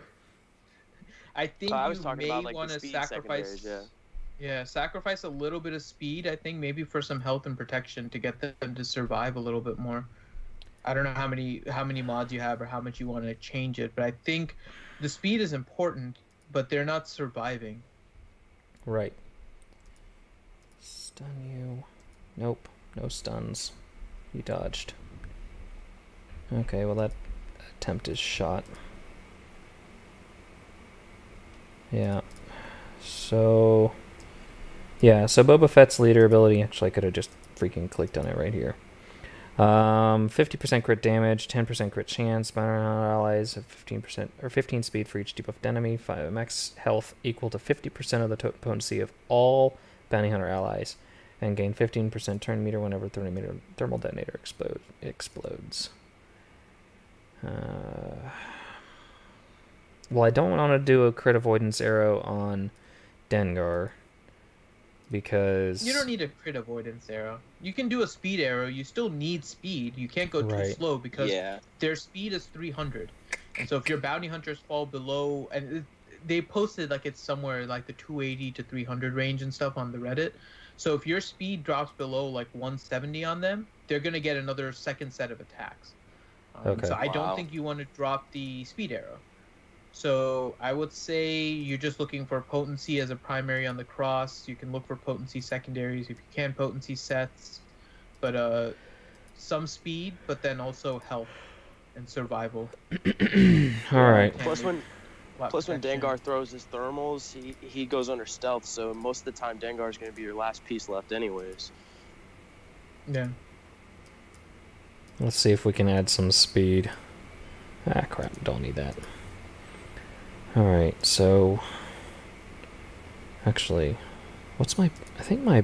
I think you may want to sacrifice. Sacrifice a little bit of speed. I think maybe for some health and protection to get them to survive a little bit more. I don't know how many mods you have or how much you want to change it, but I think the speed is important, but they're not surviving. Right. Stun you. Nope. No stuns. You dodged. Okay, well that attempt is shot. Yeah. So Boba Fett's leader ability, actually I could have just freaking clicked on it right here. 50% crit damage, 10% crit chance, bounty hunter allies, 15% or 15 speed for each debuffed enemy, 5 max health equal to 50% of the potency of all bounty hunter allies, and gain 15% turn meter whenever thermal detonator explodes. Well, I don't want to do a crit avoidance arrow on Dengar because you don't need a crit avoidance arrow. You can do a speed arrow. You still need speed. You can't go too slow because their speed is 300. And so if your bounty hunters fall below, and they posted like it's somewhere like the 280 to 300 range and stuff on the Reddit. So if your speed drops below like 170 on them, they're going to get another second set of attacks. So I don't think you want to drop the speed arrow. So I would say you're just looking for potency as a primary on the cross. You can look for potency secondaries if you can, potency sets, but some speed, but then also health and survival. All right. Plus when Dengar throws his thermals, he goes under stealth, so most of the time Dengar is going to be your last piece left anyways. Yeah. Let's see if we can add some speed. Ah, crap. Don't need that. Alright, so... Actually, what's my... I think my...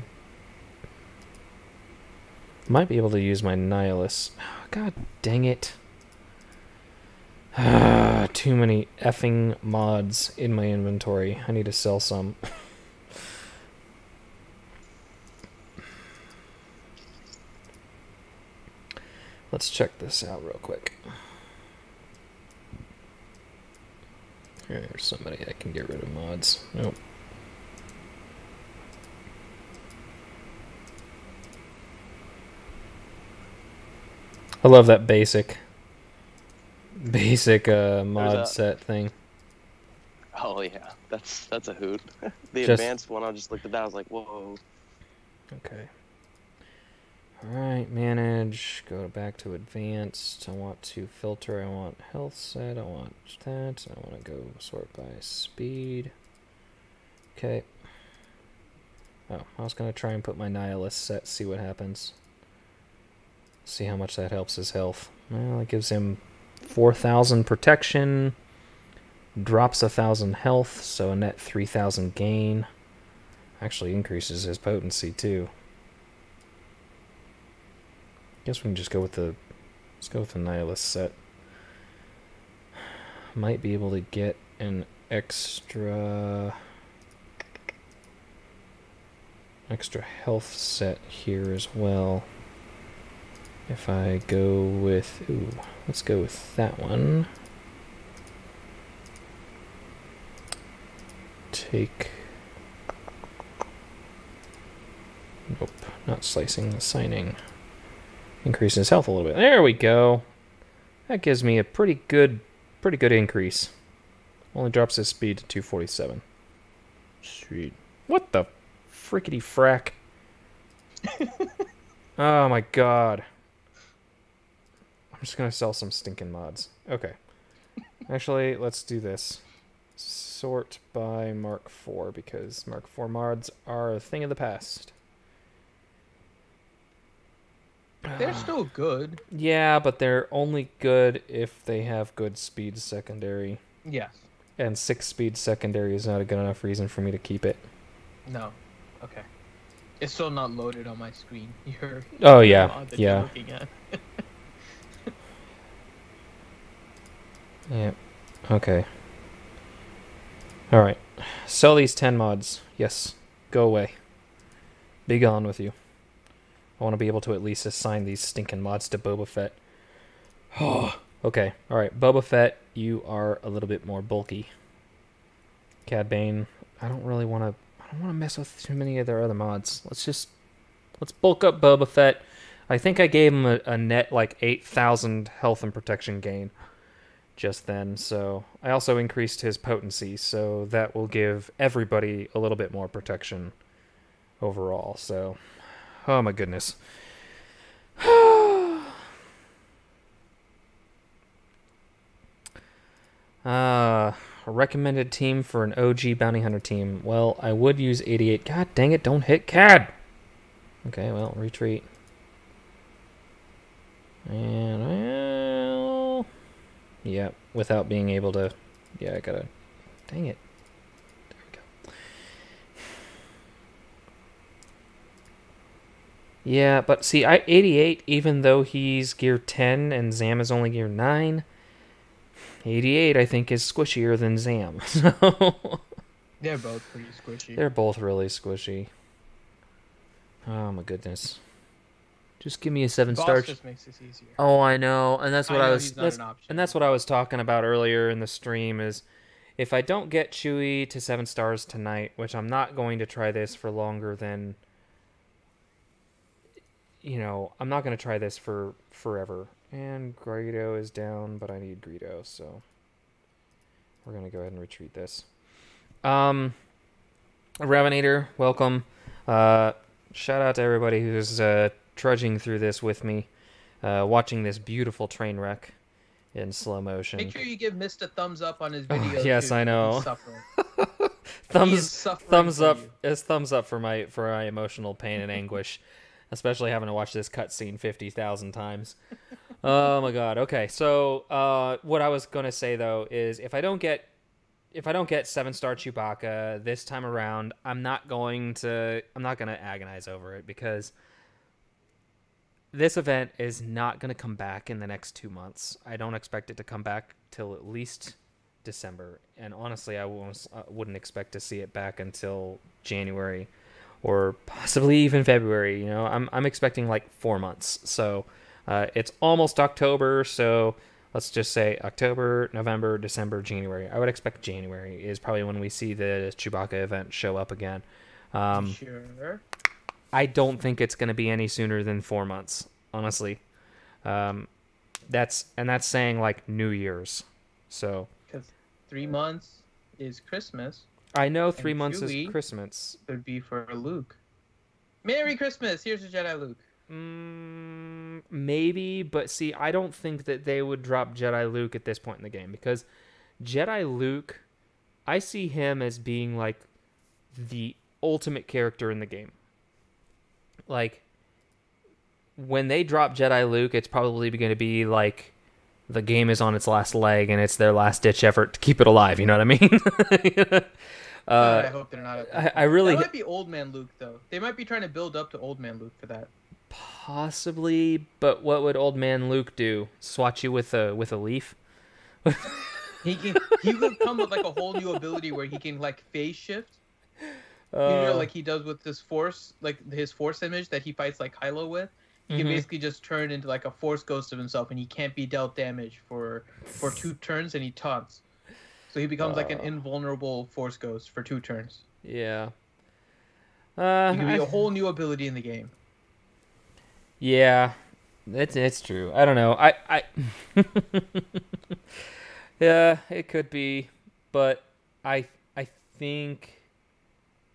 Might be able to use my Nihilus. God dang it. Too many effing mods in my inventory. I need to sell some. Let's check this out real quick. There's somebody I can get rid of mods. Nope. I love that basic mod set thing. Oh yeah, that's a hoot. The advanced one, I just looked at that, I was like, whoa. Okay. Alright, manage, go back to advanced. I want to filter, I want health set, I want that, I want to go sort by speed. Okay. Oh, I was going to try and put my Nihilist set, see what happens. See how much that helps his health. Well, it gives him 4,000 protection, drops 1,000 health, so a net 3,000 gain. Actually increases his potency, too. Guess we can just go with the... Let's go with the Nihilist set. Might be able to get an extra health set here as well. If I go with... Ooh, let's go with that one. Take... Nope, not slicing, assigning. Increase his health a little bit. There we go. That gives me a pretty good increase. Only drops his speed to 247. Sweet. What the frickety frack? Oh my god. I'm just gonna sell some stinking mods. Okay. Actually, let's do this. Sort by Mark IV, because Mark IV mods are a thing of the past. They're still good. Yeah, but they're only good if they have good speed secondary. Yes. And 6 speed secondary is not a good enough reason for me to keep it. No. Okay. It's still not loaded on my screen. Oh, yeah. Yeah. Looking at. Yeah. Okay. Alright. Sell these 10 mods. Yes. Go away. Be gone with you. I want to be able to at least assign these stinking mods to Boba Fett. Okay. Alright. Boba Fett, you are a little bit more bulky. Cad Bane, I don't want to mess with too many of their other mods. Let's bulk up Boba Fett. I think I gave him a net like 8,000 health and protection gain just then, so I also increased his potency, so that will give everybody a little bit more protection overall. So, oh my goodness. A recommended team for an OG bounty hunter team. Well, I would use 88. God dang it, don't hit CAD! Okay, well, retreat. And, well... yeah, without being able to... yeah, I gotta... dang it. There we go. Yeah, but see, 88, even though he's gear 10 and Zam is only gear 9... 88, I think, is squishier than Zam. So they're both pretty squishy. They're both really squishy. Oh my goodness! Just give me a 7-star. Just makes this easier. Oh, I know, and that's what that's what I was talking about earlier in the stream. Is if I don't get Chewie to 7 stars tonight, which I'm not going to try this for longer than. You know, I'm not going to try this for forever. And Greedo is down, but I need Greedo, so we're going to go ahead and retreat this. Ravinator, welcome. Shout out to everybody who's trudging through this with me, watching this beautiful train wreck in slow motion. Make sure you give Mist a thumbs up on his video. Yes, too. I know. thumbs up for my emotional pain and anguish. Especially having to watch this cutscene 50,000 times. Oh my god. Okay, so what I was gonna say though is if I don't get 7-star Chewbacca this time around, I'm not gonna agonize over it because this event is not gonna come back in the next 2 months. I don't expect it to come back till at least December, and honestly, I wouldn't expect to see it back until January. Or possibly even February. You know, I'm expecting like 4 months. So it's almost October. So let's just say October, November, December, January. I would expect January is probably when we see the Chewbacca event show up again. Sure. I don't think it's going to be any sooner than 4 months, honestly. That's saying like New Year's. So because 3 months is Christmas. I know 3 months is Christmas. Would be for Luke. Merry Christmas! Here's a Jedi Luke. Maybe, but see, I don't think that they would drop Jedi Luke at this point in the game because Jedi Luke, I see him as being like the ultimate character in the game. Like, when they drop Jedi Luke, it's probably going to be like the game is on its last leg and it's their last ditch effort to keep it alive. You know what I mean? I hope they're not. I really. That might be Old Man Luke, though. They might be trying to build up to Old Man Luke for that. Possibly, but what would Old Man Luke do? Swat you with a leaf? He could come with like a whole new ability where he can like phase shift. Like he does with this force, like his force image that he fights like Kylo with. He can basically just turn into like a force ghost of himself, and he can't be dealt damage for 2 turns, and he taunts. So he becomes like an invulnerable force ghost for 2 turns. Yeah. He can be a whole new ability in the game. Yeah, it's true. I don't know. I yeah, it could be, but I think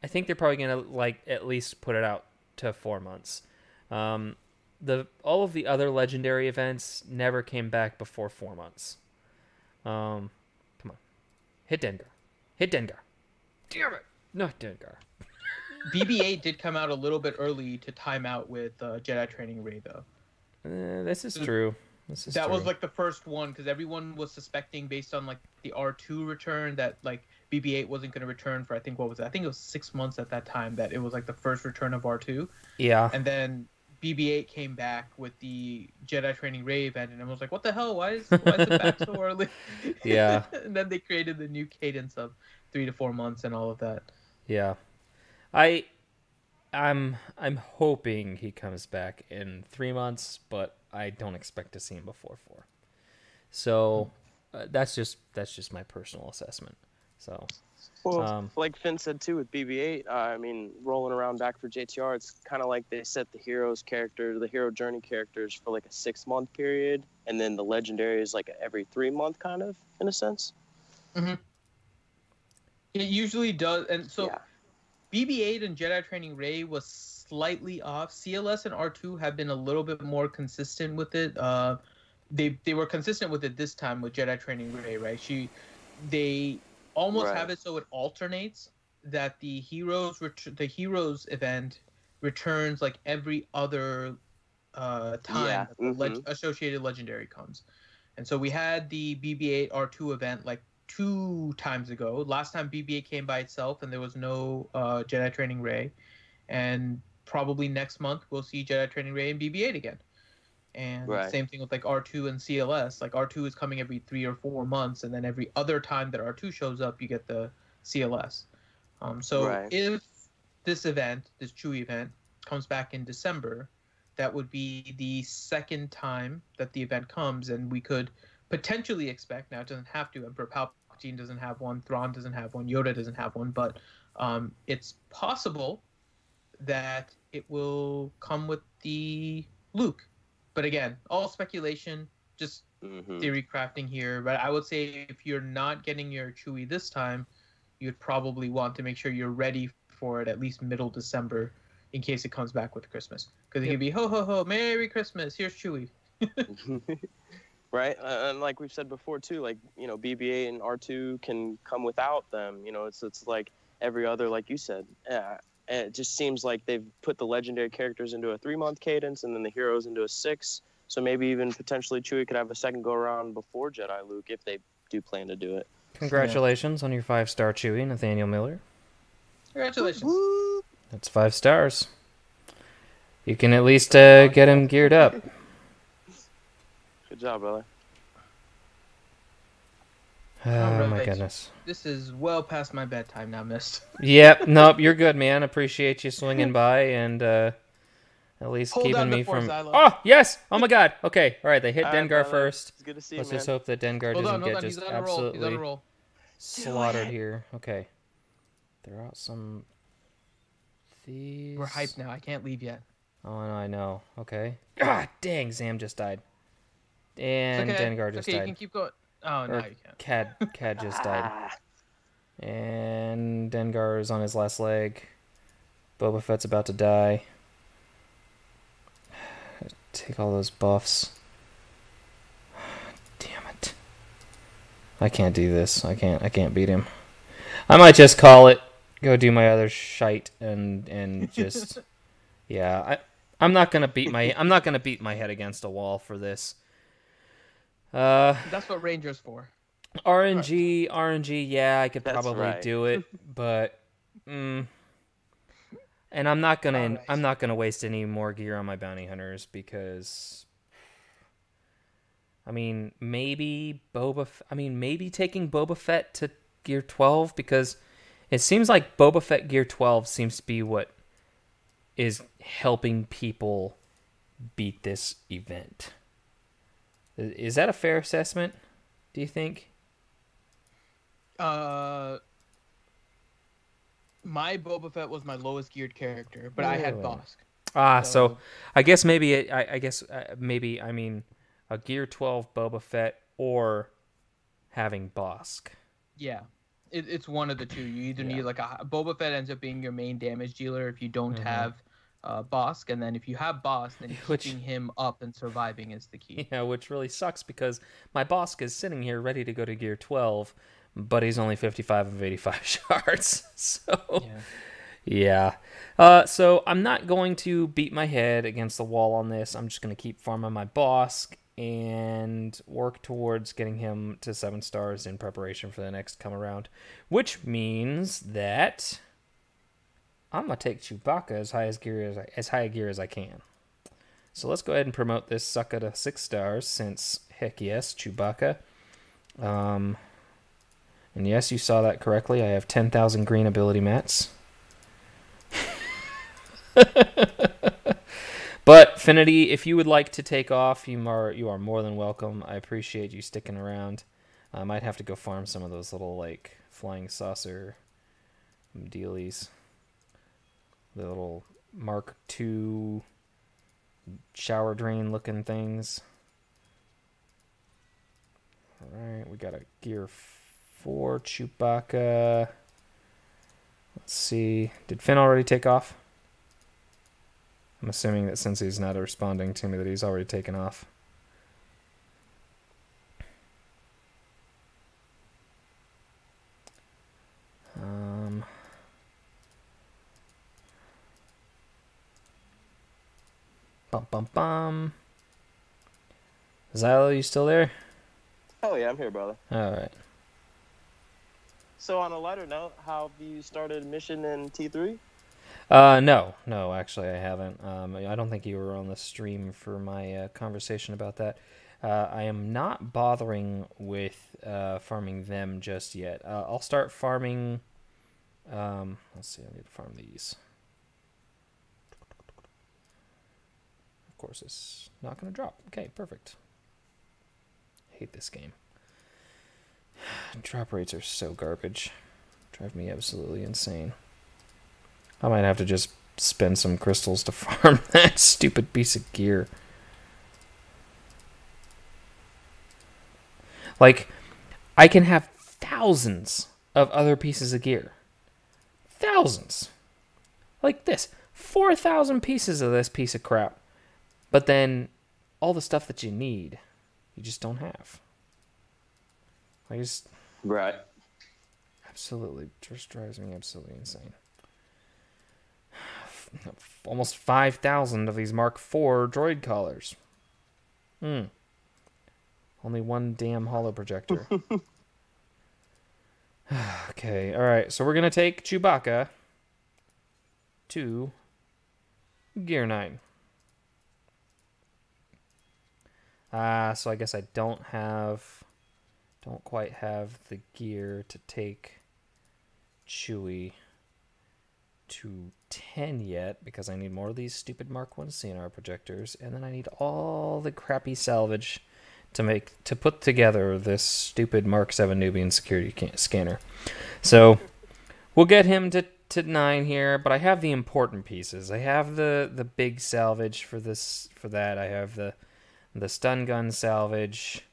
they're probably gonna like at least put it out to 4 months. All of the other legendary events never came back before 4 months. Come on, hit Dengar. Damn it, not Dengar. BB-8 did come out a little bit early to time out with Jedi Training Rey, though. This is true. That was like the first one, because everyone was suspecting based on like the R2 return that like BB-8 wasn't going to return for, I think, what was it? I think it was 6 months at that time that it was like the first return of R2. Yeah. And then BB-8 came back with the Jedi Training Rey event, and I was like, what the hell? Why is it back so early? Yeah. And then they created the new cadence of 3 to 4 months and all of that. Yeah. I'm hoping he comes back in 3 months, but I don't expect to see him before 4. So that's just my personal assessment. So, well, like Finn said too with BB-8, I mean, rolling around back for JTR, it's kind of like they set the hero journey characters for like a 6-month period, and then the legendary is like every 3 month kind of, in a sense. Mm-hmm. It usually does, and so. Yeah. BB-8 and Jedi Training Rey was slightly off. CLS and R2 have been a little bit more consistent with it. They were consistent with it this time with Jedi Training Rey, right? They almost have it so it alternates, that the heroes event returns like every other time associated legendary comes. And so we had the BB-8 R2 event like 2 times ago. Last time BB-8 came by itself and there was no Jedi Training Rey, and probably next month we'll see Jedi Training Rey and BB-8 again. And same thing with like R2 and CLS. Like R2 is coming every 3 or 4 months, and then every other time that R2 shows up, you get the CLS. If this Chewie event comes back in December, that would be the second time that the event comes, and we could potentially expect, now it doesn't have to, Emperor Palpatine doesn't have one, Thrawn doesn't have one, Yoda doesn't have one, but it's possible that it will come with the Luke. But again, all speculation, just theory crafting here. But I would say if you're not getting your Chewie this time, you'd probably want to make sure you're ready for it at least middle December in case it comes back with Christmas. Because it can be, ho, ho, ho, Merry Christmas, here's Chewie. Right, and like we've said before too, like, you know, BB-8 and R2 can come without them. You know, it's like every other, like you said. It just seems like they've put the legendary characters into a 3-month cadence, and then the heroes into a 6. So maybe even potentially Chewie could have a second go around before Jedi Luke if they do plan to do it. Congratulations on your 5-star Chewie, Nathaniel Miller. Congratulations. Woo! That's 5 stars. You can at least get him geared up. Good job, brother. Oh, my goodness. This is well past my bedtime now, Mist. Yep, nope, you're good, man. Appreciate you swinging by and at least keeping me from... Oh, yes! Oh, my God. Okay, all right, they hit Dengar first. It's good to see Let's you, just hope that Dengar doesn't get just He's on a roll. absolutely slaughtered here. Okay. Throw out some... These... We're hyped now. I can't leave yet. Oh, no, I know. Okay. God dang, Zam just died. And Dengar just died. You can keep going. Oh, no, you can't. Cad just died. And Dengar is on his last leg. Boba Fett's about to die. Take all those buffs. Damn it. I can't do this. I can't beat him. I might just call it go do my other shite and just yeah. I'm not gonna beat my head against a wall for this. That's what Ranger's for. RNG, yeah, I could probably do it, but and I'm not gonna waste any more gear on my bounty hunters because maybe taking Boba Fett to gear 12 because it seems like Boba Fett gear 12 seems to be what is helping people beat this event. Is that a fair assessment, do you think? My Boba Fett was my lowest geared character, but really? I had Bosk. So I guess maybe a gear 12 Boba Fett or having Bosk. Yeah. It's one of the two. You either need like a Boba Fett ends up being your main damage dealer if you don't have Bosk, and then if you have Bosk, then keeping him up and surviving is the key. Yeah, which really sucks because my Bosk is sitting here ready to go to gear 12, but he's only 55 of 85 shards. So yeah. So I'm not going to beat my head against the wall on this. I'm just going to keep farming my Bosk and work towards getting him to 7 stars in preparation for the next come around, which means that I'm gonna take Chewbacca as high a gear as I can. So let's go ahead and promote this sucker to 6 stars since heck yes, Chewbacca. And yes, you saw that correctly. I have 10,000 green ability mats. But Finity, if you would like to take off, you are more than welcome. I appreciate you sticking around. I might have to go farm some of those little like flying saucer dealies. The little Mark II shower drain looking things. Alright, we got a gear 4 Chewbacca. Let's see. Did Finn already take off? I'm assuming that since he's not responding to me that he's already taken off. Bum. Xylo, you still there? Oh yeah, I'm here, brother. Alright. So on a lighter note, how have you started mission in T3? No, actually I haven't. I don't think you were on the stream for my conversation about that. I am not bothering with farming them just yet. I'll start farming. Let's see, I need to farm these. Of course, it's not going to drop. Okay, perfect. Hate this game. Drop rates are so garbage. Drive me absolutely insane. I might have to just spend some crystals to farm that stupid piece of gear. Like, I can have thousands of other pieces of gear. Thousands. Like this. 4,000 pieces of this piece of crap. But then, all the stuff that you need, you just don't have. Right. Absolutely. Just drives me absolutely insane. Almost 5,000 of these Mark IV droid collars. Only one damn holo projector. Okay, alright. So we're going to take Chewbacca to Gear 9. So I guess I don't quite have the gear to take Chewie to 10 yet because I need more of these stupid Mark 1 CNR projectors, and then I need all the crappy salvage to put together this stupid Mark 7 Nubian security scanner. So we'll get him to 9 here, but I have the important pieces. I have the big salvage for that. I have the stun gun salvage.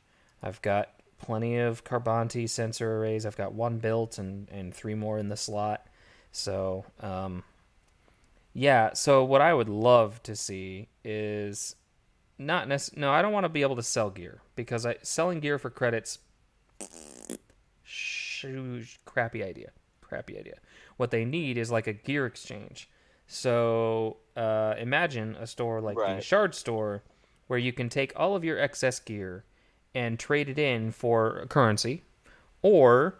I've got plenty of Carbonti sensor arrays. I've got 1 built and 3 more in the slot. So, yeah, so what I would love to see is I don't want to be able to sell gear because selling gear for credits, crappy idea. crappy idea. What they need is like a gear exchange. So imagine a store like the Shard Store where you can take all of your excess gear and trade it in for currency, or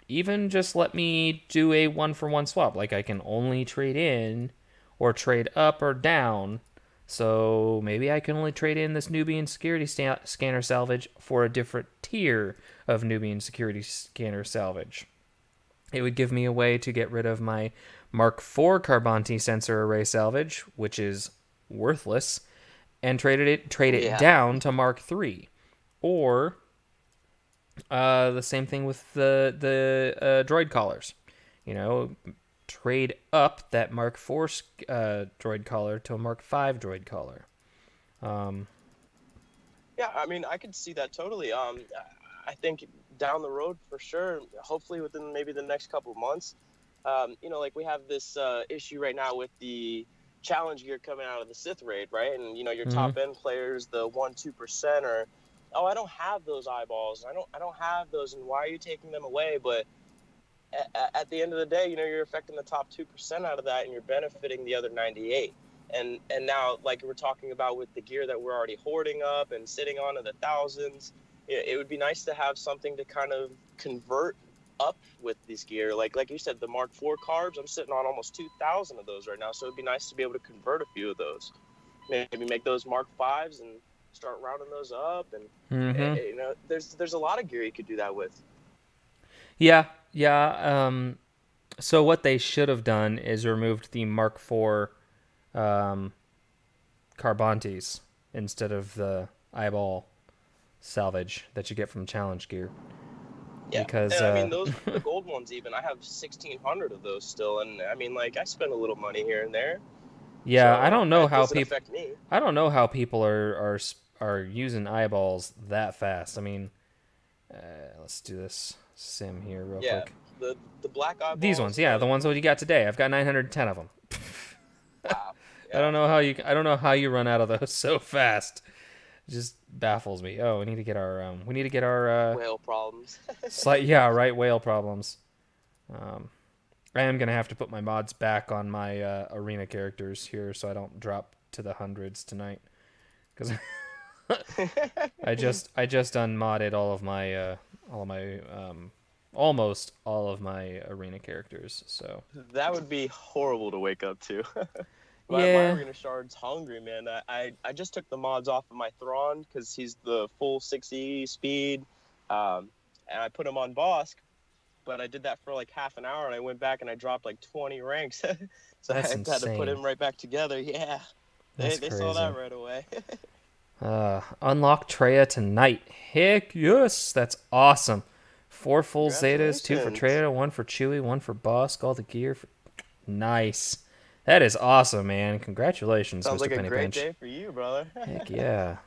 even just let me do a 1-for-1 swap. Like I can only trade in or trade up or down. So maybe I can only trade in this Nubian security scanner salvage for a different tier of Nubian security scanner salvage. It would give me a way to get rid of my Mark IV Carbonti sensor array salvage, which is worthless, and trade it down to Mark III. Or the same thing with the droid collars. You know, trade up that Mark IV droid collar to a Mark V droid collar. Yeah, I mean, I could see that totally. I think down the road for sure, hopefully within maybe the next couple of months, you know, like we have this issue right now with the challenge gear coming out of the Sith raid, right? And you know, your top end players, the 1-2% are, oh, I don't have those eyeballs. I don't have those, and why are you taking them away? But at the end of the day, you know, you're affecting the top 2% out of that, and you're benefiting the other 98. And now, like we're talking about with the gear that we're already hoarding up and sitting on in the thousands, it would be nice to have something to kind of convert up with this gear. Like you said, the Mark IV carbs, I'm sitting on almost 2,000 of those right now. So it'd be nice to be able to convert a few of those. Maybe make those Mark Vs and start rounding those up. And you know, there's a lot of gear you could do that with. Yeah. So what they should have done is removed the Mark IV Carbontes instead of the eyeball salvage that you get from challenge gear. Yeah, because and, I mean, those the gold ones even. I have 1,600 of those still, and I mean, like, I spend a little money here and there. Yeah, so I don't know how people. Affect me. I don't know how people are using eyeballs that fast. I mean, let's do this sim here real quick. The black eyeballs. These ones, the ones that you got today. I've got 910 of them. Wow. Yeah. I don't know how you run out of those so fast. It just baffles me. Oh, we need to get our whale problems. Whale problems. I am gonna have to put my mods back on my arena characters here so I don't drop to the hundreds tonight, because I just unmodded almost all of my arena characters. So that would be horrible to wake up to. My arena shard's hungry, man. I just took the mods off of my Thrawn because he's the full 6E speed, and I put him on Bosk, but I did that for like half an hour, and I went back and I dropped like 20 ranks. So I had to put him right back together. Yeah, they saw that right away. Unlock Traya tonight. Heck yes, that's awesome. 4 full Zetas, 2 for Traya, 1 for Chewie, 1 for Bosk. All the gear. Nice. That is awesome, man. Congratulations, Sounds Mr. like Penny a great Pinch. day for you, brother. Heck yeah.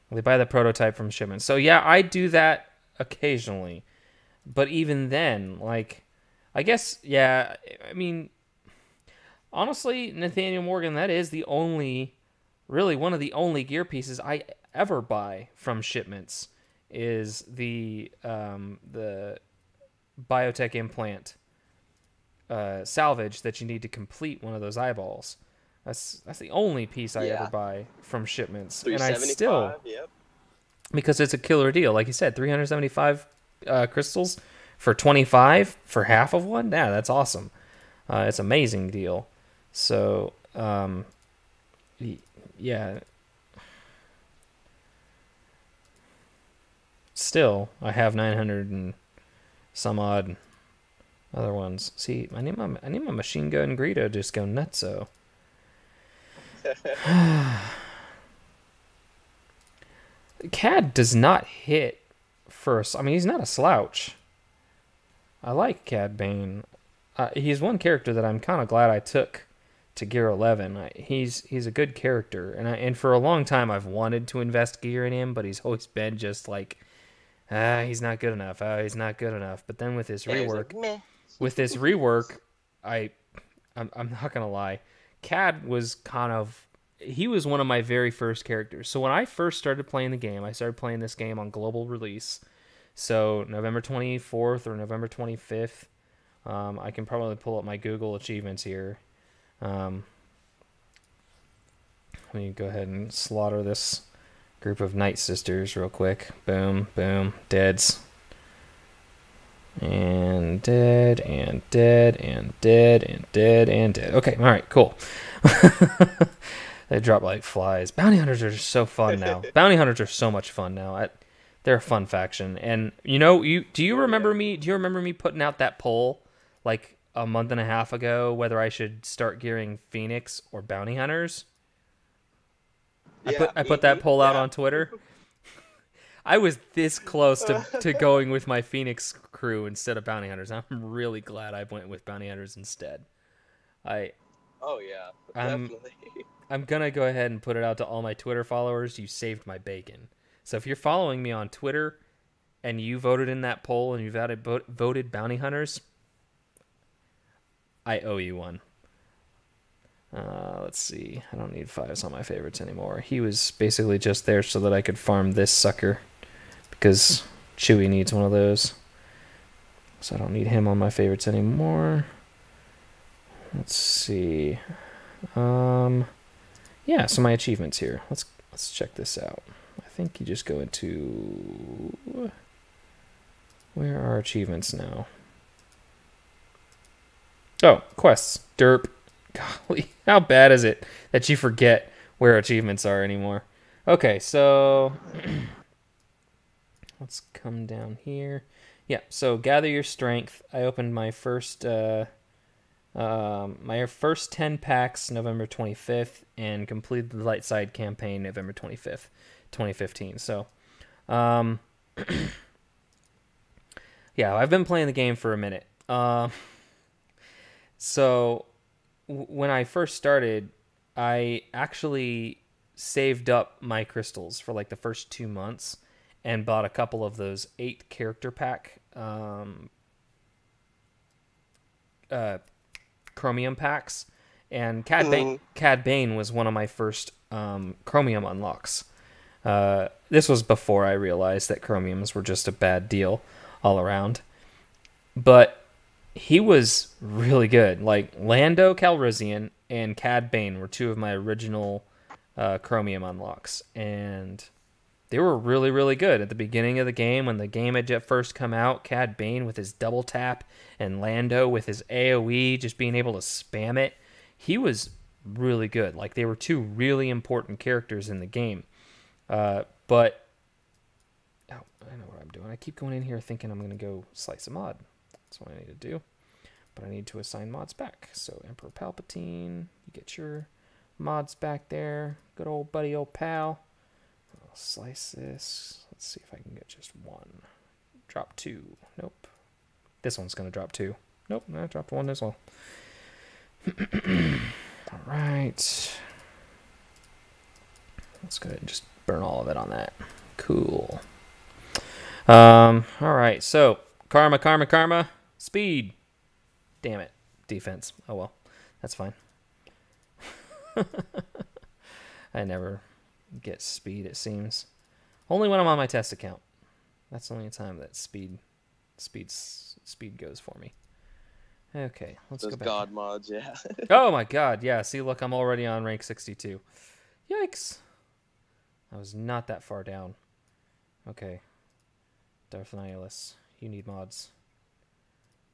They buy the prototype from shipment. So yeah, I do that occasionally. But even then, like, I guess, yeah, I mean, honestly, Nathaniel Morgan, that is really one of the only gear pieces I ever buy from shipments is the biotech implant salvage that you need to complete one of those eyeballs. That's the only piece I ever buy from shipments, and I still, because it's a killer deal. Like you said, 375 crystals for 25 for half of one. Yeah, that's awesome. It's an amazing deal. So, yeah. Still, I have 900 and some odd other ones. See, I need my machine gun Greedo just go nutso. Cad does not hit first. I mean, he's not a slouch. I like Cad Bane. He's one character that I'm kind of glad I took to Gear 11. He's a good character, and for a long time I've wanted to invest gear in him, but he's always been just like, he's not good enough. He's not good enough. But then with this rework, I'm not gonna lie, Cad was he was one of my very first characters. So when I first started playing the game, I started playing this game on global release. So November 24th or November 25th I can probably pull up my Google achievements here. Let me go ahead and slaughter this group of Night Sisters real quick. Boom, boom, deads. And dead, and dead, and dead, and dead, and dead. Okay, alright, cool. They drop like flies. Bounty hunters are just so fun now. Bounty hunters are so much fun now. They're a fun faction. And do you remember me putting out that poll like a month and a half ago whether I should start gearing Phoenix or bounty hunters? I put that poll out on Twitter. I was this close to going with my Phoenix crew instead of bounty hunters. I'm really glad I went with bounty hunters instead. Oh yeah, definitely. I'm gonna go ahead and put it out to all my Twitter followers. You saved my bacon. So if you're following me on Twitter and you voted in that poll and you've voted bounty hunters, I owe you one. Let's see. I don't need 5s on my favorites anymore. He was basically just there so that I could farm this sucker because Chewie needs one of those. So I don't need him on my favorites anymore. Let's see. Yeah, so my achievements here. Let's check this out. I think you just go into... Where are achievements now? Oh, quests. Derp. Golly, how bad is it that you forget where achievements are anymore? Okay, so let's come down here. Yeah, so gather your strength. I opened my first 10 packs November 25th and completed the light side campaign November 25th, 2015. So, yeah, I've been playing the game for a minute. So when I first started, I actually saved up my crystals for like the first 2 months and bought a couple of those 8 character pack chromium packs, and Cad Bane was one of my first chromium unlocks. This was before I realized that chromiums were just a bad deal all around, but he was really good. Like Lando Calrissian and Cad Bane were 2 of my original chromium unlocks, and they were really, really good. At the beginning of the game, when the game had first come out, Cad Bane with his double tap and Lando with his AoE, just being able to spam it, he was really good. Like, they were 2 really important characters in the game. But I know what I'm doing. I keep going in here thinking I'm going to go slice a mod. That's what I need to do. But I need to assign mods back. So Emperor Palpatine, you get your mods back there. Good old buddy, old pal. I'll slice this. Let's see if I can get just 1. Drop 2. Nope. This one's going to drop 2. Nope, I dropped 1 as well. All right. Let's go ahead and just burn all of it on that. Cool. All right, so karma, speed. Damn it, defense. Oh well, that's fine. I never get speed, it seems. Only when I'm on my test account. That's the only time that speed goes for me. Okay, let's go back. Those god mods, yeah. Oh my god, yeah. See, look, I'm already on rank 62. Yikes. I was not that far down. Okay. Darth Nihilus, you need mods.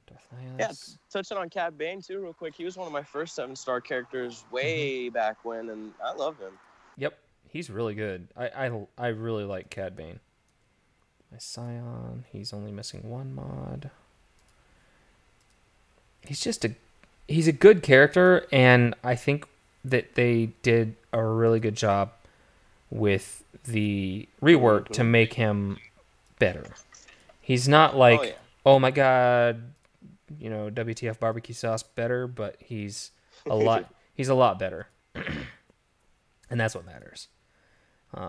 Darth Nihilus. Yeah, touching on Cad Bane too real quick. He was one of my first 7-star characters way back when, and I love him. Yep, he's really good. I really like Cad Bane. My Scion, he's only missing 1 mod. He's a good character, and I think that they did a really good job with the rework to make him better. He's not like, oh my god, you know, WTF barbecue sauce better, but he's a lot better. And that's what matters.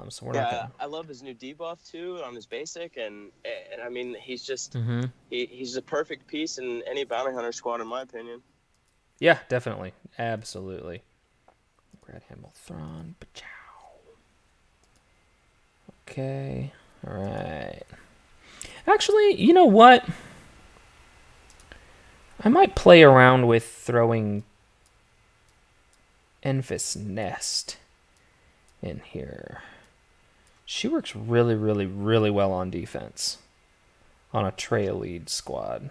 So we're not gonna... I love his new debuff too on his basic, and I mean he's just he's a perfect piece in any bounty hunter squad in my opinion. Yeah, definitely, absolutely. Grad Hamill Thrawn, pachow. Okay, all right. Actually, you know what? I might play around with throwing Enfys Nest in here. She works really, really, really well on defense on a trail lead squad.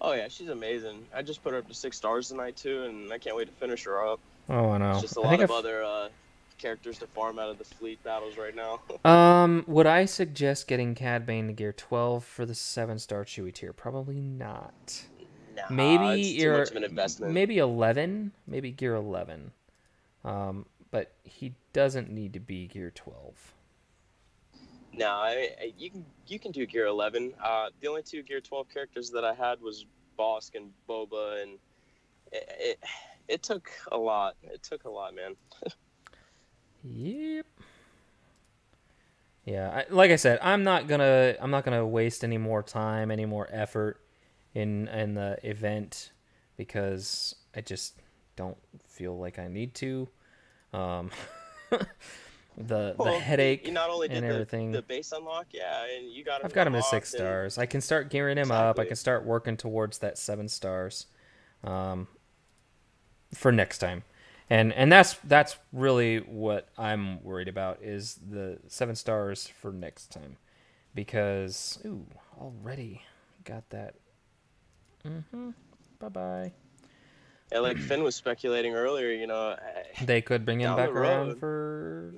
Oh yeah, she's amazing. I just put her up to 6 stars tonight too, and I can't wait to finish her up. Oh, I know. It's just a lot of other characters to farm out of the fleet battles right now. Would I suggest getting Cad Bane to gear 12 for the 7-star Chewie tier? Probably not. Nah, maybe it's too much of an investment. Maybe 11, maybe gear 11. But he doesn't need to be gear 12. No, you can do gear 11. The only 2 gear 12 characters that I had was Bosk and Boba, and it took a lot. It took a lot, man. Yep. Yeah, like I said, I'm not gonna waste any more time, any more effort in the event because I just don't feel like I need to. The headache you not only did and everything. The base unlock, yeah, and you got him. I've got him to 6 stars. I can start gearing him up. I can start working towards that 7 stars, for next time, and that's really what I'm worried about is the 7 stars for next time, because already got that. Bye bye. Yeah, like Finn was speculating earlier, you know, they could bring him back around for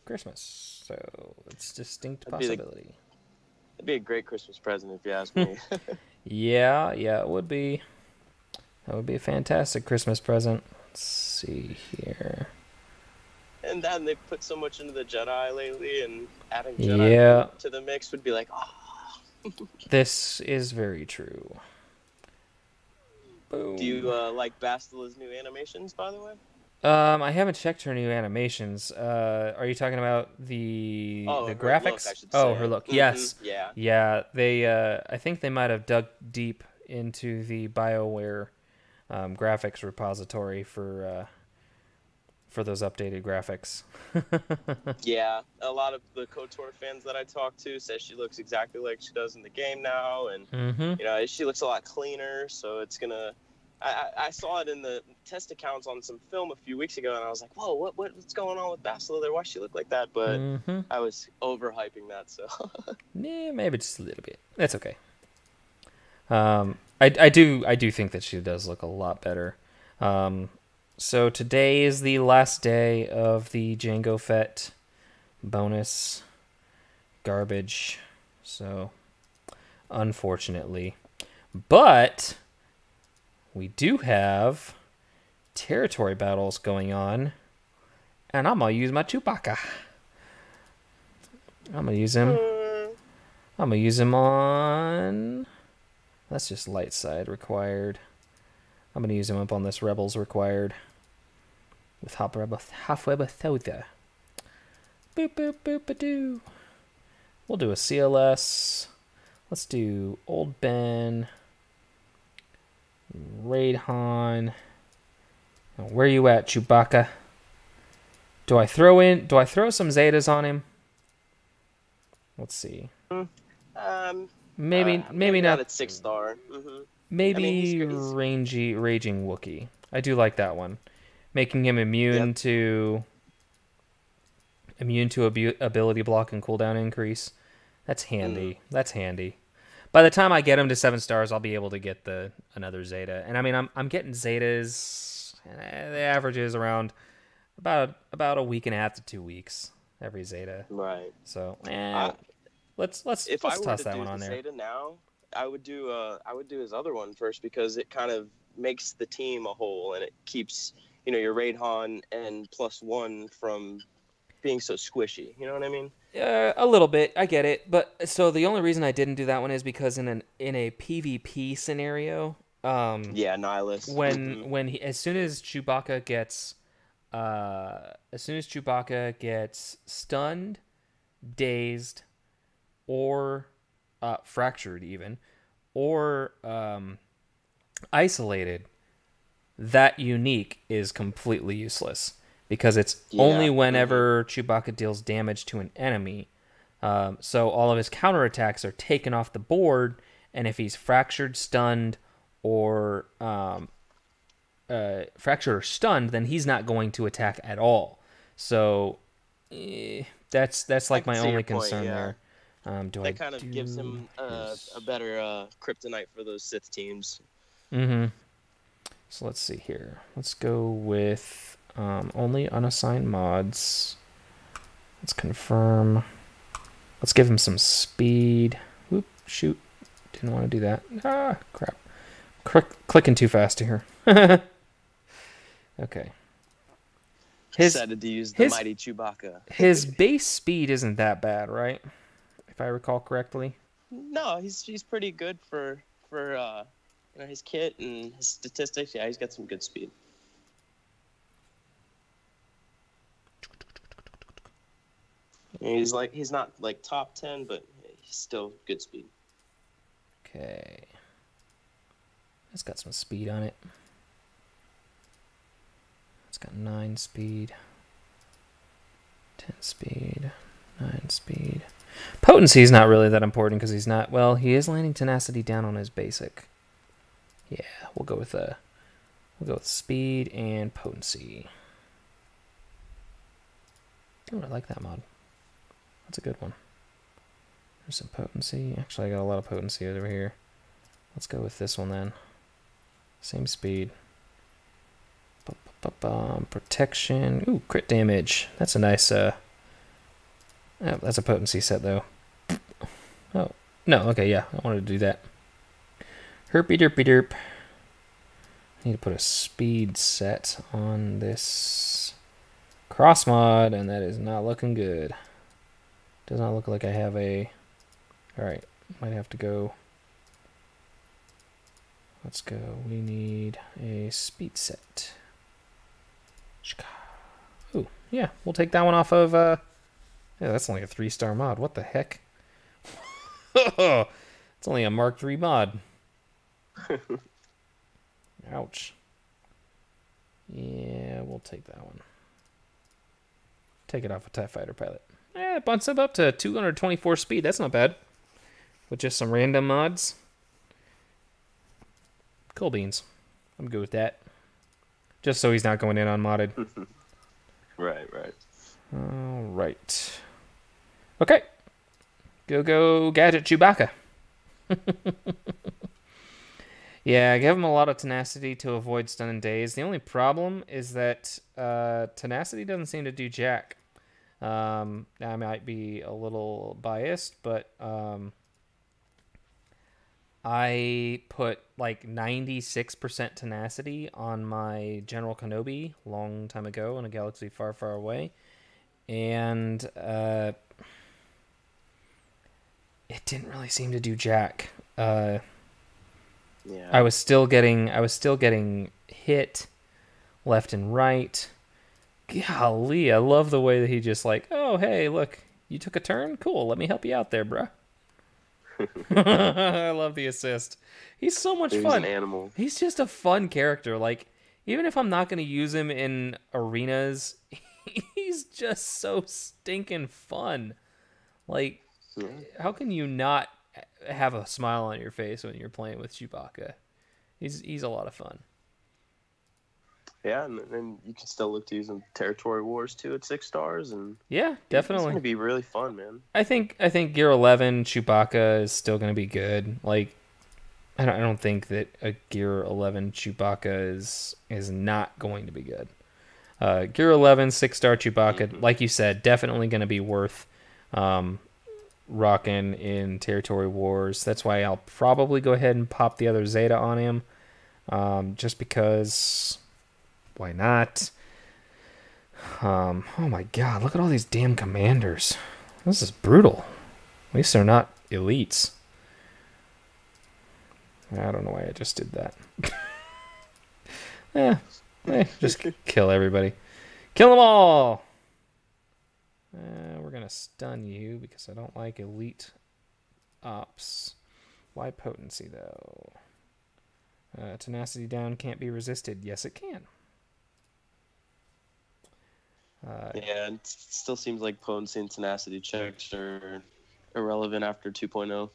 Christmas, so it's a distinct possibility. It'd be a great Christmas present if you ask me. Yeah, it would be. That would be a fantastic Christmas present. Let's see here. And then they put so much into the Jedi lately, and adding Jedi to the mix would be like, oh. This is very true. Boom. Do you like Bastila's new animations, by the way? I haven't checked her new animations. Are you talking about the graphics? Her look. Yes. Yeah. Yeah. They. I think they might have dug deep into the BioWare graphics repository for those updated graphics. Yeah, a lot of the KOTOR fans that I talk to says she looks exactly like she does in the game now, and you know, she looks a lot cleaner. So it's gonna. I saw it in the test accounts on some film a few weeks ago, and I was like, "Whoa, what's going on with Bastila there? Why does she look like that?" But I was overhyping that, so. Yeah, maybe just a little bit. That's okay. I do think that she does look a lot better. So today is the last day of the Jango Fett bonus garbage. So, unfortunately. But we do have territory battles going on. And I'm going to use my Chewbacca. I'm going to use him. I'm going to use him on... That's just light side required. I'm going to use him up on this Rebels required. With halfway Thoda. Boop, boop, boop, a-doo. We'll do a CLS. Let's do Old Ben. Raid Han. Where you at, Chewbacca? Do I throw some Zetas on him? Let's see. Maybe not at 6 star. Maybe Raging Wookiee. I do like that one. Making him immune to ability block and cooldown increase. That's handy. That's handy. By the time I get him to 7 stars, I'll be able to get another Zeta. And I mean, I'm getting Zetas. The average is around about a week and a half to 2 weeks every Zeta. Right. So let's toss that one on there. Zeta now, I would do his other one first, because it kind of makes the team a whole, and it keeps your Raid Han and +1 from being so squishy. You know what I mean? A little bit, I get it, but so the only reason I didn't do that one is because in a PvP scenario, Nihilus. As soon as Chewbacca gets stunned, dazed, or fractured even, or isolated, that unique is completely useless, because it's only whenever Chewbacca deals damage to an enemy. So all of his counterattacks are taken off the board, and if he's fractured, stunned, or fractured or stunned, then he's not going to attack at all. So that's like my only concern there. That kind of gives him a better kryptonite for those Sith teams. Mm-hmm. So let's see here. Let's go with only unassigned mods. Let's confirm. Let's give him some speed. Whoop, shoot. Didn't want to do that. Ah, crap. Clicking too fast here. Okay. Decided to use the mighty Chewbacca. His base speed isn't that bad, right? If I recall correctly. No, he's pretty good for his kit and his statistics. Yeah, he's got some good speed. He's not like top 10, but he's still good speed. Okay. It's got some speed on it. It's got 9 speed. 10 speed. 9 speed. Potency is not really that important because he's not... Well, he is landing tenacity down on his basic. Yeah, we'll go with speed and potency. Oh, I like that mod. That's a good one. There's some potency. Actually, I got a lot of potency over here. Let's go with this one then. Same speed. Protection. Ooh, crit damage. That's a nice... that's a potency set, though. Oh, no, okay, yeah. I wanted to do that. Herpy derpy derp. I need to put a speed set on this cross mod, and that is not looking good. Does not look like I have a... Alright, might have to go... Let's go. We need a speed set. Ooh, yeah, we'll take that one off of... Yeah, that's only a 3-star mod. What the heck? It's only a Mark III mod. Ouch. Yeah, we'll take that one. Take it off a TIE Fighter pilot. It bumps up to 224 speed. That's not bad. With just some random mods. Cool beans. I'm good with that. Just so he's not going in unmodded. Right. All right. Okay. Go Gadget Chewbacca. Yeah, give him a lot of tenacity to avoid stun and daze. The only problem is that tenacity doesn't seem to do jack. I might be a little biased, but I put like 96% tenacity on my General Kenobi a long time ago in a galaxy far, far away. And it didn't really seem to do jack. Yeah. I was still getting hit left and right. Golly, I love the way that he just like, oh hey, look, you took a turn? Cool, let me help you out there, bruh. I love the assist. He's so much fun. He's an animal. He's just a fun character. Like, even if I'm not going to use him in arenas, he's just so stinking fun. Like, how can you not have a smile on your face when you're playing with Chewbacca? He's a lot of fun. Yeah, and then you can still look to use them Territory Wars too at 6 stars, and yeah, definitely, it's gonna be really fun, man. I think Gear 11 Chewbacca is still gonna be good. Like, I don't think that a Gear 11 Chewbacca is not going to be good. Gear 11 6-star Chewbacca, like you said, definitely gonna be worth rocking in Territory Wars. That's why I'll probably go ahead and pop the other Zeta on him, just because. Why not? Oh my god, look at all these damn commanders. This is brutal. At least they're not elites. I don't know why I just did that. Just kill everybody. Kill them all! We're gonna stun you because I don't like elite ops. Why potency, though? Tenacity down can't be resisted. Yes, it can. Yeah, it still seems like potency and tenacity checks are irrelevant after 2.0.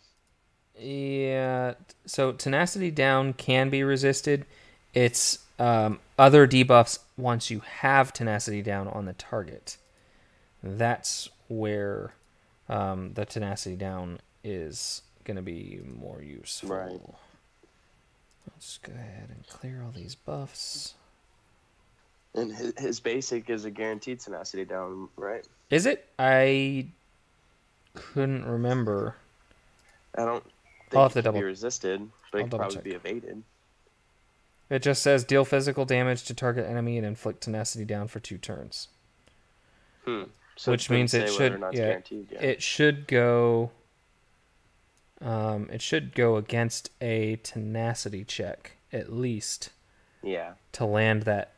Yeah. So tenacity down can be resisted. It's other debuffs once you have tenacity down on the target. That's where the tenacity down is going to be more useful. Right. Let's go ahead and clear all these buffs. And his basic is a guaranteed tenacity down, right? Is it? I couldn't remember. I don't I'll have think to it can be resisted, but it could probably check. be evaded. It just says deal physical damage to target enemy and inflict tenacity down for 2 turns. So which means it should, it should go. It should go against a tenacity check at least. Yeah. To land that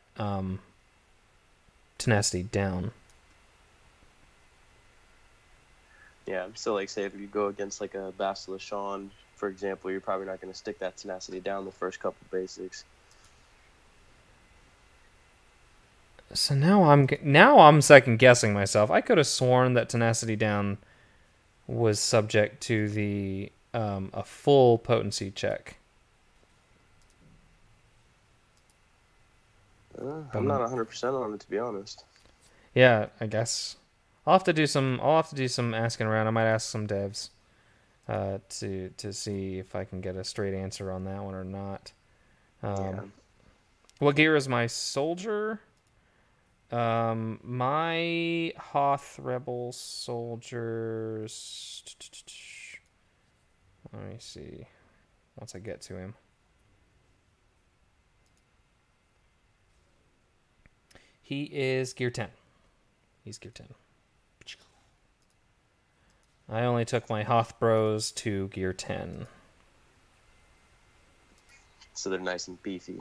tenacity down. Yeah, so like say if you go against like a Basilisk Shawn, for example, you're probably not going to stick that tenacity down the first couple basics. So now I'm second guessing myself. I could have sworn that tenacity down was subject to the a full potency check. I'm not 100% on it, to be honest. Yeah, I guess I'll have to do some asking around. I might ask some devs to see if I can get a straight answer on that one or not. What gear is my soldier? My Hoth Rebel soldiers. Let me see. Once I get to him. He is gear 10. He's gear 10. I only took my Hoth Bros to gear 10. So they're nice and beefy.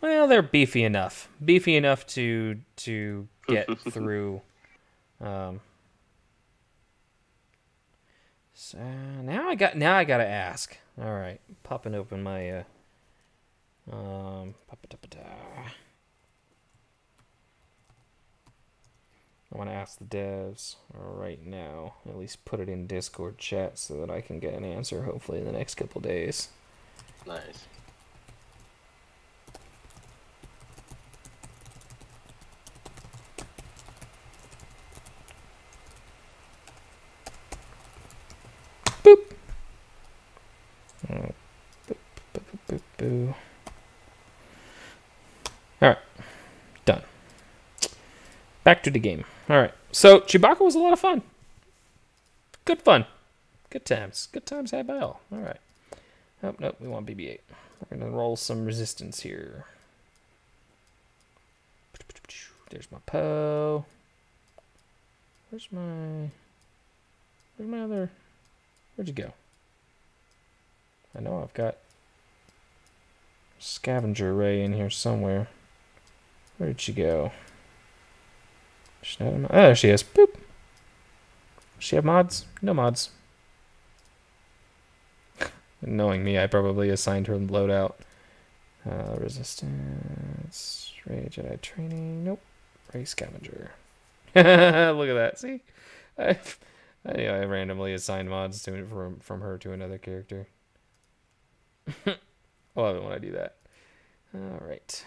Well, they're beefy enough. Beefy enough to get through. So now I gotta ask. All right, popping open my I want to ask the devs right now. At least put it in Discord chat so that I can get an answer hopefully in the next couple days. Nice. Boop. Boop, boop, boop, boop, boop. All right, done. Back to the game. All right, so Chewbacca was a lot of fun. Good fun. Good times. Good times had by all. All right. Oh, nope, we want BB-8. We're going to roll some resistance here. There's my Poe. Where's my other... Where'd you go? I know I've got Scavenger Ray in here somewhere. Where'd she go? Oh, there she is. Boop. Does she have mods? No mods. Knowing me, I probably assigned her loadout. Resistance. Ray Jedi training. Nope. Ray Scavenger. Look at that. See? I randomly assigned mods to from her to another character. I love it when I do that. All right.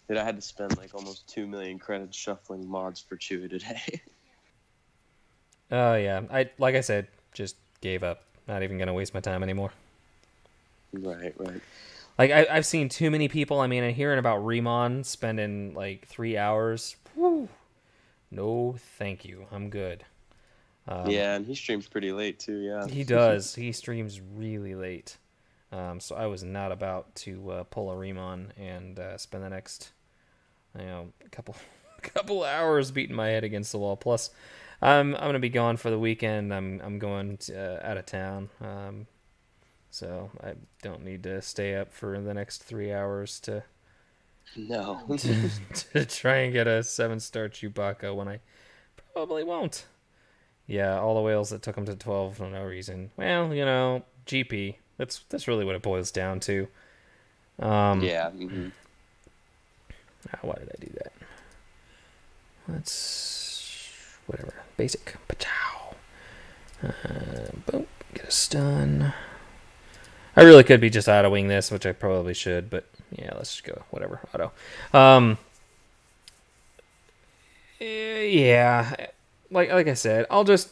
Dude, I had to spend like almost 2 million credits shuffling mods for Chewie today. Oh yeah, like I said, just gave up. Not even gonna waste my time anymore. Right. Like I've seen too many people. I mean, I'm hearing about Remon spending like 3 hours. Whew. No, thank you. I'm good. Yeah, and he streams pretty late too. Yeah, he does. He streams really late. So I was not about to pull a Remon and spend the next, couple hours beating my head against the wall. Plus, I'm gonna be gone for the weekend. I'm going out of town. So I don't need to stay up for the next 3 hours to try and get a 7-star Chewbacca when I probably won't. Yeah, all the whales that took him to 12 for no reason. Well, GP. That's really what it boils down to. Yeah. Mm-hmm. Why did I do that? Let's whatever. Basic. Pachow. Boom. Get a done. I really could be just autoing this, which I probably should, but yeah, let's just go whatever auto. Yeah, like I said, I'll just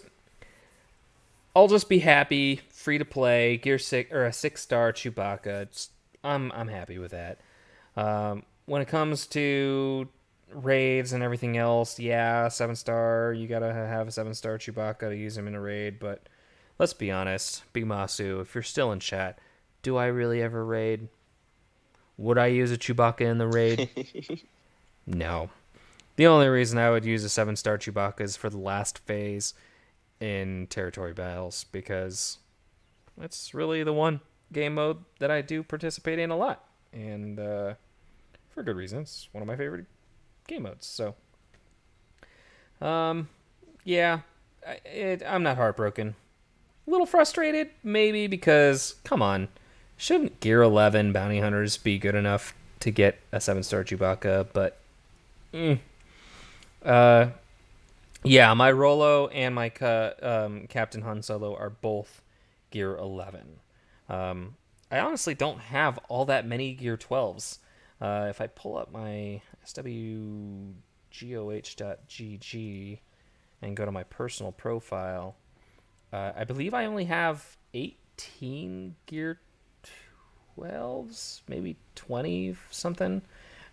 be happy, free to play, Gear 6 or a 6-star Chewbacca. I'm happy with that. When it comes to raids and everything else, yeah, 7-star, you gotta have a 7-star Chewbacca to use him in a raid, but let's be honest, Big Masu, if you're still in chat, do I really ever raid? Would I use a Chewbacca in the raid? No. The only reason I would use a 7-star Chewbacca is for the last phase in territory battles, because it's really the one game mode that I do participate in a lot, and for good reasons. It's one of my favorite game modes. So, yeah, I'm not heartbroken. A little frustrated, maybe, because come on, shouldn't Gear 11 bounty hunters be good enough to get a 7-star Chewbacca? But, yeah, my Rolo and my Captain Han Solo are both Gear 11. I honestly don't have all that many Gear 12s. If I pull up my SWGoH.gg and go to my personal profile, I believe I only have 18 Gear 12s, maybe 20 something.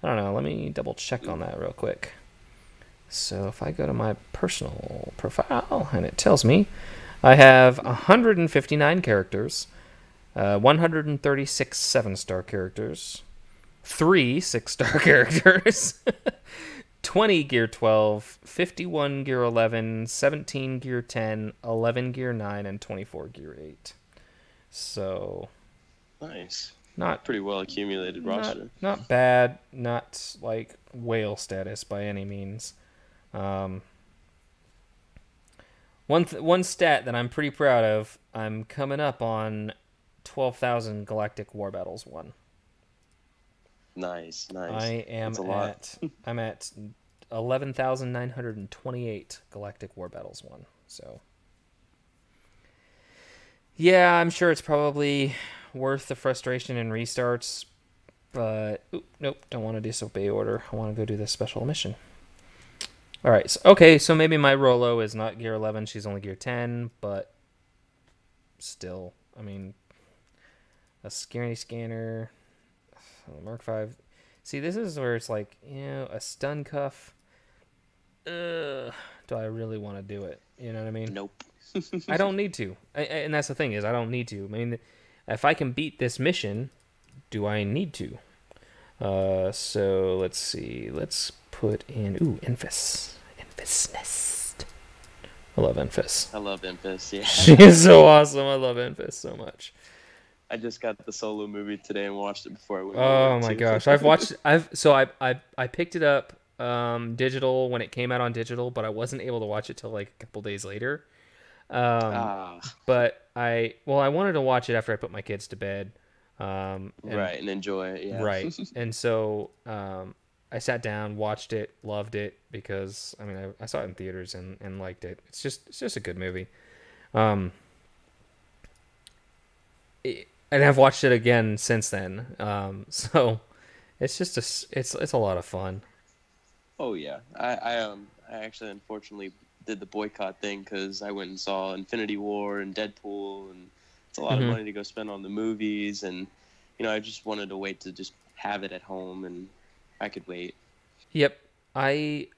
I don't know. Let me double check on that real quick. So if I go to my personal profile and it tells me I have 159 characters, 136 7-star characters, 3 6-star characters, 20 Gear 12, 51 Gear 11, 17 Gear 10, 11 Gear 9, and 24 Gear 8. So nice. Not pretty well accumulated roster. Not bad. Not like whale status by any means. One stat that I'm pretty proud of. I'm coming up on 12,000 Galactic War Battles won. Nice. I'm at 11,928 Galactic War Battles won. So yeah, I'm sure it's probably worth the frustration and restarts, but nope, don't want to disobey order. I want to go do this special mission. All right, so maybe my Rolo is not Gear 11, she's only Gear 10, but still, I mean, a scanner, Mark 5. See, this is where it's like, a stun cuff. Do I really want to do it? You know what I mean? Nope. I don't need to. And that's the thing, is I don't need to. I mean, if I can beat this mission, do I need to? So let's see. Let's put in Enfys Nest. I love Enfys. I love Enfys. Yeah. She is so awesome. I love Enfys so much. I just got the Solo movie today and watched it before I went. Oh my gosh, I picked it up digital when it came out on digital, but I wasn't able to watch it till like a couple days later. But I wanted to watch it after I put my kids to bed. And enjoy it. Yeah. Right. And so I sat down, watched it, loved it, because I mean I saw it in theaters and liked it. It's just a good movie. And I've watched it again since then. So it's just it's a lot of fun. Oh yeah, I actually unfortunately did the boycott thing because I went and saw Infinity War and Deadpool, and it's a lot of money to go spend on the movies, and I just wanted to wait to just have it at home, and I could wait. Yep, I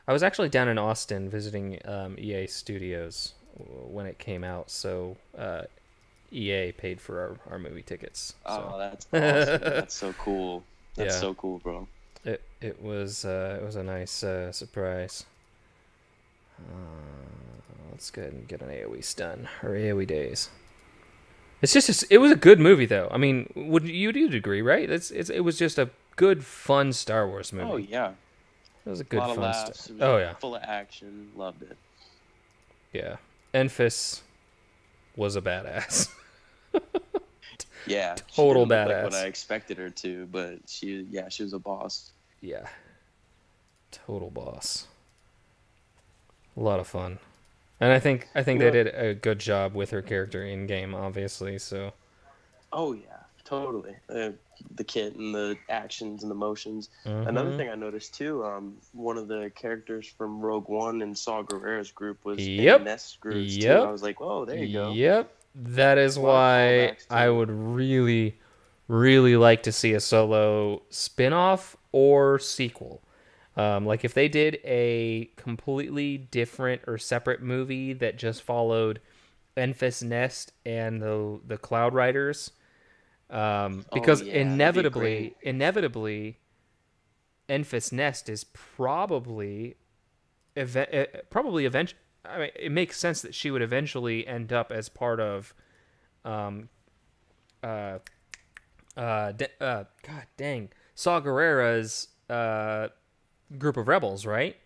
was actually down in Austin visiting EA Studios when it came out, so EA paid for our movie tickets. So. Oh, that's awesome. That's so cool. That's so cool, bro. It was a nice surprise. Let's go ahead and get an AoE stun or AoE days. It was a good movie though. I mean, you'd agree, right? It was just a good, fun Star Wars movie. Oh yeah, it was a good, fun laughs. Oh yeah, full of action. Loved it. Yeah, Enfys was a badass. Yeah, total she didn't badass. Look like what I expected her to, but she was a boss. Yeah, total boss. A lot of fun. And I think they did a good job with her character in game, obviously. So. Oh yeah, totally. The kit and the actions and the motions. Mm-hmm. Another thing I noticed too, one of the characters from Rogue One and SWGoH's group was in Nest's groups too. I was like, "Whoa, there you go." Yep. That is why I would really, really like to see a Solo spin-off or sequel. Like if they did a completely different or separate movie that just followed Enfys Nest and the Cloud Riders, because inevitably, Enfys Nest is probably eventually. I mean, it makes sense that she would eventually end up as part of, God dang, Saw Gerrera's group of rebels, right?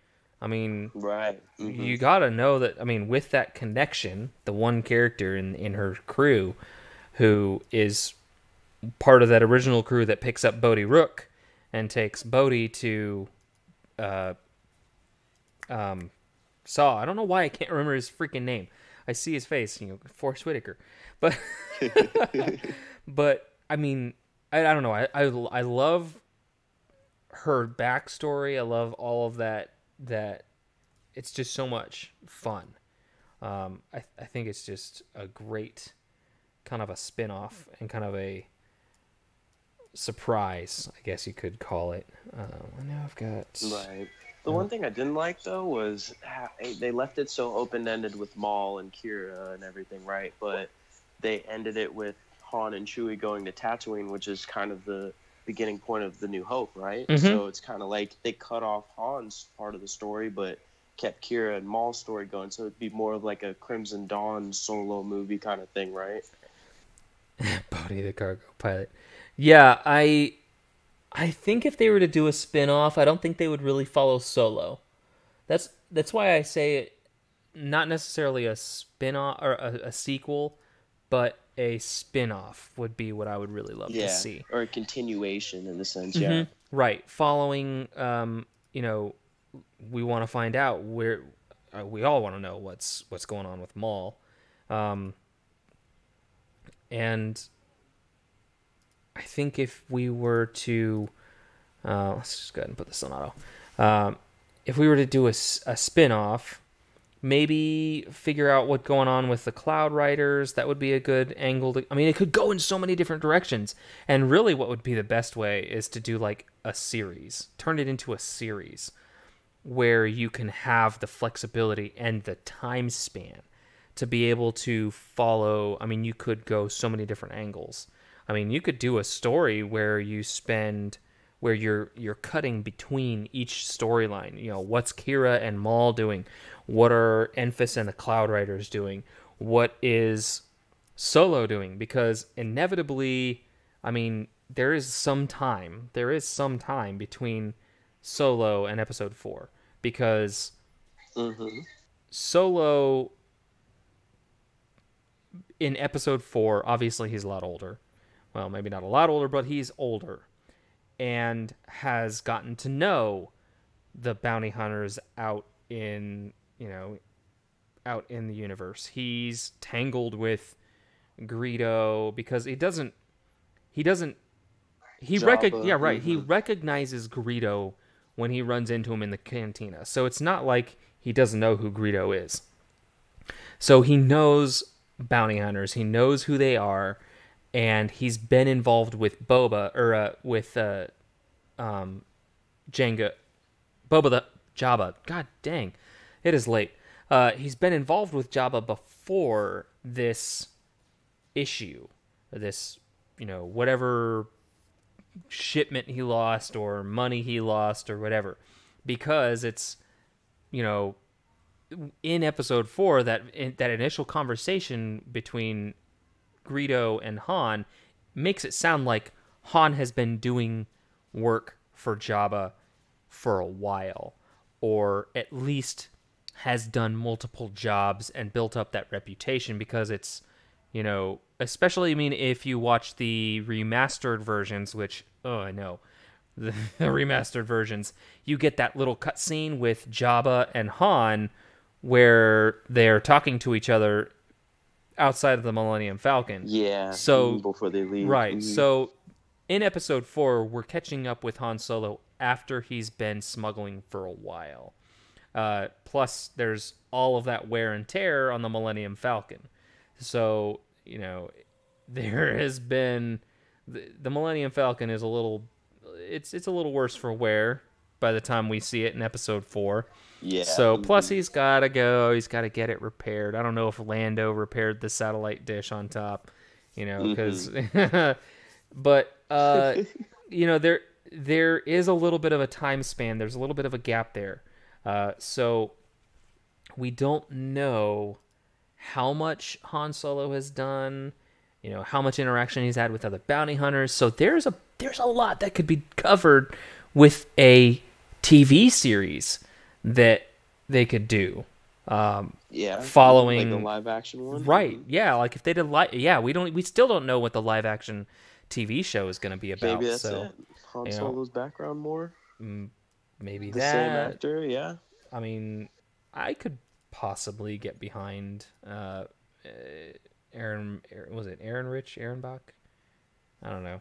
I mean, right. Mm-hmm. You gotta know that. I mean, with that connection, the one character in her crew, who is part of that original crew that picks up Bodhi Rook and takes Bodhi to Saw. I don't know why I can't remember his freaking name. I see his face, Forrest Whitaker. But but I mean, I don't know. I love her backstory. I love all of that it's just so much fun. I think it's just a great kind of a spin-off and kind of a surprise, I guess you could call it. Now I've got... Right. The one thing I didn't like, though, was they left it so open-ended with Maul and Kira and everything, right? But they ended it with Han and Chewie going to Tatooine, which is kind of the beginning point of the New Hope, right? Mm-hmm. So it's kind of like they cut off Han's part of the story, but kept Kira and Maul's story going. So it'd be more of like a Crimson Dawn solo movie kind of thing, right? Bodhi the cargo pilot. Yeah, I think if they were to do a spin-off, I don't think they would really follow Solo. That's why I say it, not necessarily a spin-off or a sequel, but a spin-off would be what I would really love to see. Or a continuation in the sense, mm-hmm. yeah. Right. Following, we want to find out where, we all want to know what's going on with Maul. And I think if we were to, let's just go ahead and put this on auto. If we were to do a spin-off, maybe figure out what's going on with the Cloud Riders, that would be a good angle. I mean, it could go in so many different directions. And really what would be the best way is to do like a series. Turn it into a series where you can have the flexibility and the time span to be able to follow. I mean, you could go so many different angles. I mean, you could do a story where you're cutting between each storyline. What's Kira and Maul doing? What are Enfys and the Cloud Riders doing? What is Solo doing? Because inevitably, I mean, there is some time between Solo and Episode 4. Because Solo in Episode 4, obviously he's a lot older. Well, maybe not a lot older, but he's older. And has gotten to know the bounty hunters out in the universe. He's tangled with Greedo because he recognizes Greedo when he runs into him in the cantina. So it's not like he doesn't know who Greedo is. So he knows bounty hunters. He knows who they are. And he's been involved with Jabba the Jabba. God dang, it is late. He's been involved with Jabba before this issue, this whatever shipment he lost or money he lost or whatever, because it's in Episode 4 that initial conversation between Greedo and Han makes it sound like Han has been doing work for Jabba for a while, or at least has done multiple jobs and built up that reputation, because it's, especially, I mean, if you watch the remastered versions, which, I know, the remastered versions, you get that little cutscene with Jabba and Han where they're talking to each other outside of the Millennium Falcon. Yeah. So before they leave. right. Mm-hmm. So in episode 4, we're catching up with Han Solo after he's been smuggling for a while. Plus, there's all of that wear and tear on the Millennium Falcon. So, you know, there has been the Millennium Falcon is a little, it's a little worse for wear by the time we see it in episode 4. Yeah. So plus he's got to go. He's got to get it repaired. I don't know if Lando repaired the satellite dish on top, you know, because, but you know, there is a little bit of a time span. There's a little bit of a gap there. So we don't know how much Han Solo has done, you know, how much interaction he's had with other bounty hunters. So there's a lot that could be covered with a TV series that they could do. Following like the live action one, right? Yeah, like if they did we still don't know what the live action TV show is going to be about. Maybe that's so it. Han Solo's background more. Maybe the that same actor. Yeah. I mean, I could possibly get behind Aaron. Was it Aaron Bach? I don't know.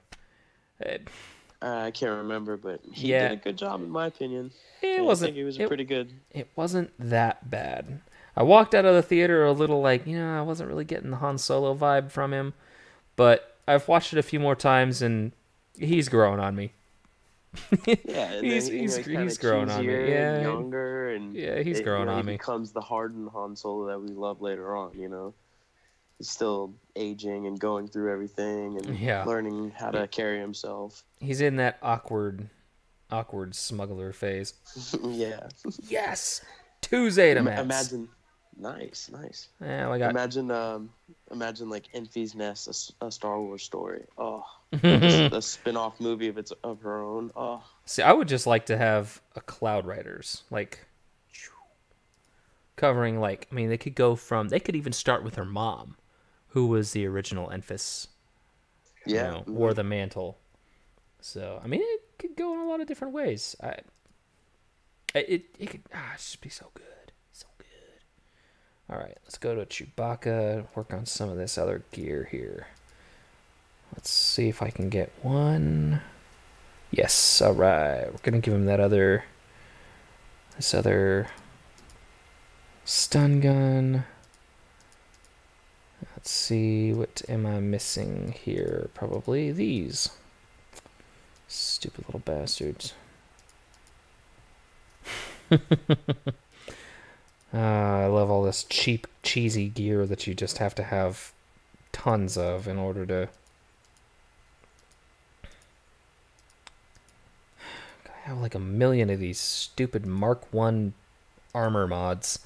I can't remember, but he did a good job in my opinion. I think he was pretty good. It wasn't that bad. I walked out of the theater a little like, I wasn't really getting the Han Solo vibe from him, but I've watched it a few more times and he's growing on me. Yeah, he's growing on me. Yeah, younger, and he's growing on he me. Becomes the hardened Han Solo that we love later on. You know, he's still aging and going through everything and learning how to carry himself. He's in that awkward smuggler phase. Yeah. Yes. 2 Zeta Max. Imagine. Nice. Yeah, imagine like Enfy's Nest, a Star Wars story. Oh, just a spin-off movie of her own. Oh. See, I would just like to have a Cloud Riders, like covering they could even start with her mom, who was the original Enfys. Yeah, wore the mantle. So I mean, it could go in a lot of different ways. It could just be so good. All right, let's go to Chewbacca, work on some of this other gear here. Let's see if I can get one. Yes, all right. We're going to give him this other stun gun. Let's see, what am I missing here? Probably these. Stupid little bastards. I love all this cheap, cheesy gear that you just have to have tons of in order to... I have like a million of these stupid Mark I armor mods.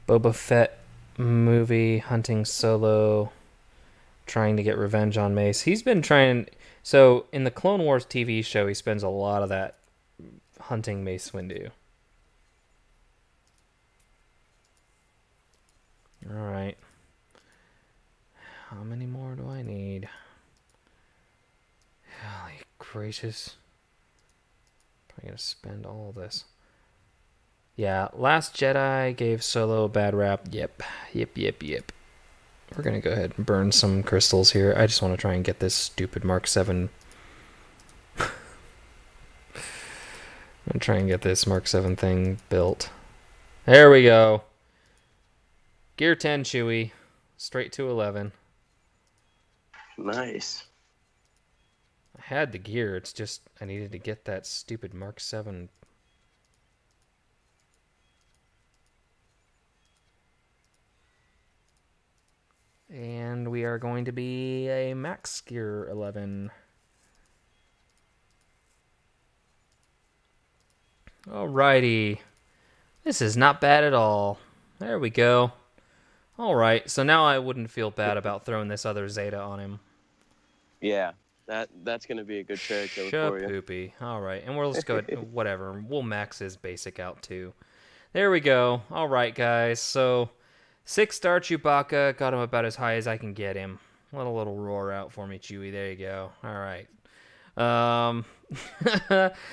Boba Fett movie, hunting Solo... trying to get revenge on Mace. He's been trying... So, in the Clone Wars TV show, he spends a lot of that hunting Mace Windu. Alright. How many more do I need? Holy gracious. I'm going to spend all this. Yeah, Last Jedi gave Solo a bad rap. Yep. We're going to go ahead and burn some crystals here. I just want to try and get this stupid Mark 7. I'm going to try and get this Mark 7 thing built. There we go. Gear 10 Chewie. Straight to 11. Nice. I had the gear. It's just I needed to get that stupid Mark 7. And we are going to be a max gear 11. Alrighty. This is not bad at all. There we go. Alright, so now I wouldn't feel bad about throwing this other Zeta on him. Yeah, that's going to be a good character for you. Poopy. Alright, and we'll just go, whatever. We'll max his basic out too. There we go. Alright, guys, so 6-star Chewbacca, got him about as high as I can get him. Let a little roar out for me, Chewy. There you go. All right.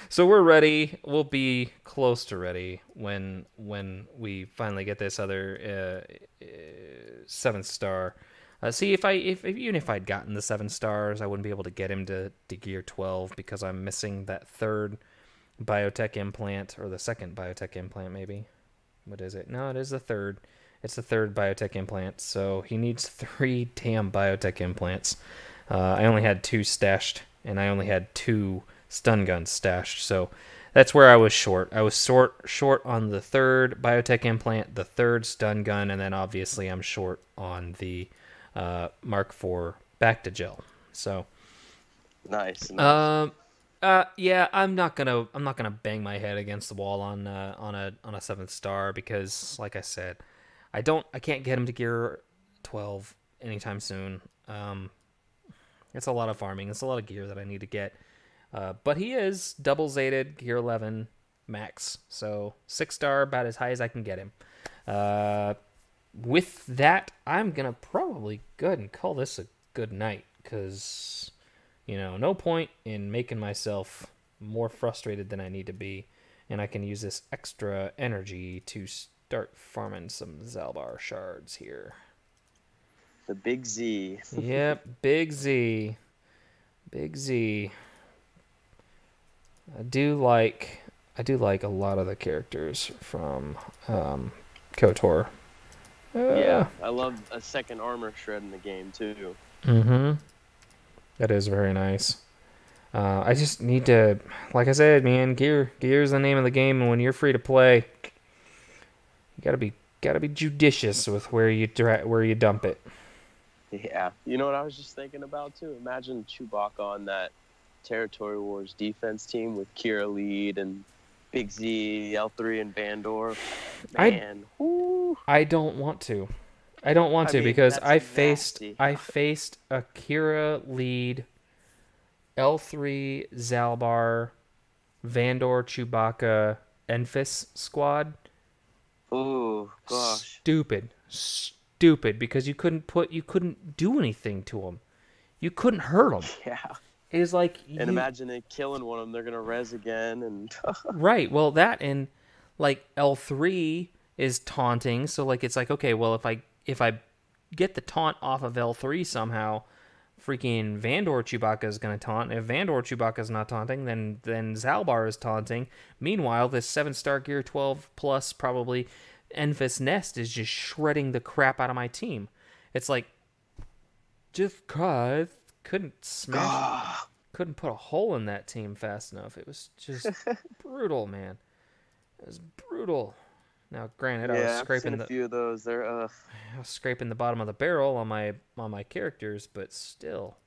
So we're ready. We'll be close to ready when we finally get this other 7th star. See, if even if I'd gotten the 7 stars, I wouldn't be able to get him to gear 12 because I'm missing that 3rd biotech implant, or the 2nd biotech implant, maybe. What is it? No, it is the 3rd. It's the 3rd biotech implant, so he needs 3 damn biotech implants. I only had 2 stashed, and I only had 2 stun guns stashed, so that's where I was short. I was short on the 3rd biotech implant, the 3rd stun gun, and then obviously I'm short on the Mark IV back to gel. So nice. Yeah, I'm not gonna bang my head against the wall on a 7th star because, like I said, I can't get him to gear 12 anytime soon. It's a lot of farming. It's a lot of gear that I need to get. But he is double zated gear 11 max, so 6 star, about as high as I can get him. With that, I'm gonna probably go ahead and call this a good night because, no point in making myself more frustrated than I need to be, and I can use this extra energy to start farming some Zalbar shards here. The Big Z. Yep, Big Z. Big Z. I do like a lot of the characters from KOTOR. Yeah, I love a 2nd armor shred in the game too. Mm-hmm. That is very nice. I just need to, like I said, man, gear's the name of the game, and when you're free to play, you gotta be judicious with where you dump it. Yeah, you know what I was just thinking about too? Imagine Chewbacca on that Territory Wars defense team with Kira lead and Big Z, L3, and Vandor. Man, I don't want to. Because I faced a Kira lead, L3, Zalbar, Vandor, Chewbacca, Enfys squad. Oh gosh. Stupid, because you couldn't do anything to them. You couldn't hurt them. Yeah. It was like, and imagine it killing one of them. They're gonna res again, and right. Well, that and like L3 is taunting, so like it's like, okay, well, if I get the taunt off of L3 somehow, freaking Vandor Chewbacca is gonna taunt. If Vandor Chewbacca is not taunting, then Zalbar is taunting. Meanwhile, this 7-star gear 12 plus probably Enfys Nest is just shredding the crap out of my team. It's like, just cause couldn't put a hole in that team fast enough. It was just brutal, man. It was brutal. Now, granted, I was scraping I've seen a few of those. They're I was scraping the bottom of the barrel on my characters, but still,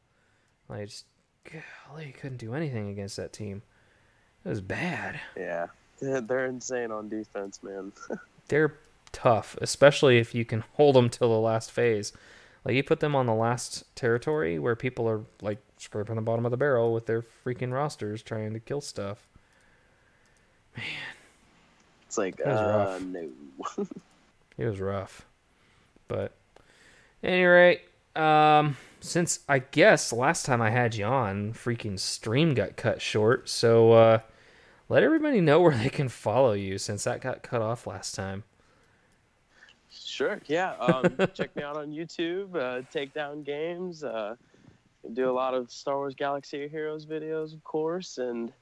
I just couldn't do anything against that team. It was bad. Yeah, they're insane on defense, man. They're tough, especially if you can hold them till the last phase. Like, you put them on the last territory where people are like scraping the bottom of the barrel with their freaking rosters trying to kill stuff. Man, it's like, it was rough. No. It was rough. But at any rate, since I guess last time I had you on, freaking stream got cut short, so let everybody know where they can follow you since that got cut off last time. Sure, yeah. Check me out on YouTube, Takedown Games. Do a lot of Star Wars Galaxy of Heroes videos, of course, and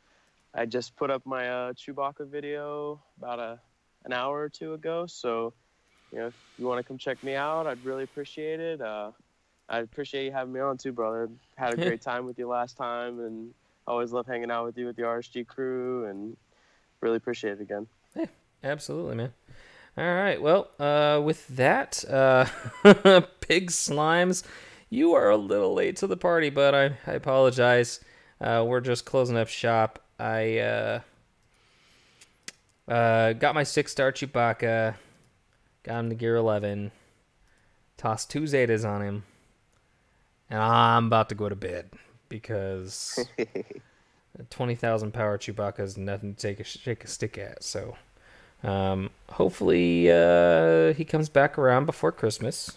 I just put up my Chewbacca video about an hour or two ago, so if you want to come check me out, I'd really appreciate it. I appreciate you having me on too, brother. Had a great time with you last time, and I always love hanging out with you with the RSG crew, and really appreciate it again. Yeah, absolutely, man. All right, well, with that, Pig Slimes, you are a little late to the party, but I apologize. We're just closing up shop. I got my 6-star Chewbacca, got him to gear 11, tossed 2 Zetas on him, and I'm about to go to bed because 20,000 power Chewbacca is nothing to shake a stick at, so... hopefully he comes back around before Christmas.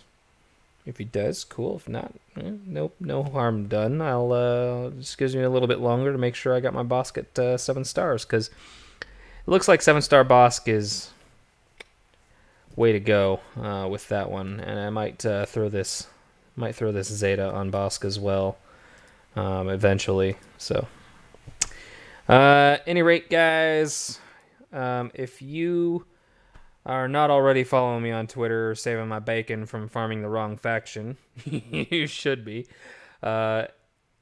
If he does, cool. If not, nope, no harm done. I'll just gives me a little bit longer to make sure I got my Bosk at 7 stars, because it looks like 7-star Bosk is way to go with that one, and I might throw this Zeta on Bosk as well eventually. So, any rate, guys, if you are not already following me on Twitter or saving my bacon from farming the wrong faction, you should be. At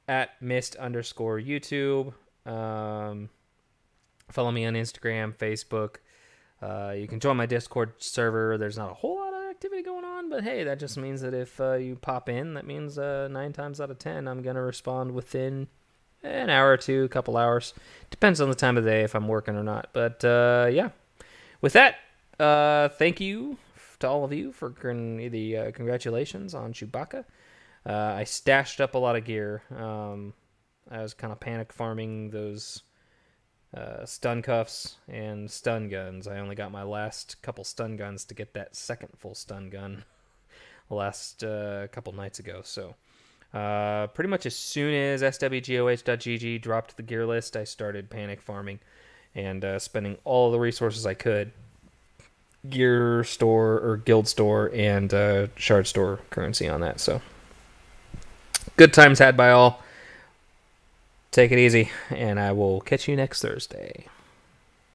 Mist_YouTube. Follow me on Instagram, Facebook. You can join my Discord server. There's not a whole lot of activity going on, but hey, that just means that if you pop in, that means 9 times out of 10, I'm going to respond within an hour or two, a couple hours. Depends on the time of the day if I'm working or not. But yeah, with that, thank you to all of you for the congratulations on Chewbacca. I stashed up a lot of gear. I was kind of panic farming those stun cuffs and stun guns. I only got my last couple stun guns to get that second full stun gun last couple nights ago. So pretty much as soon as SWGoH.gg dropped the gear list, I started panic farming and spending all the resources I could. Gear store or guild store and shard store currency on that. So good times had by all. Take it easy, and I will catch you next Thursday.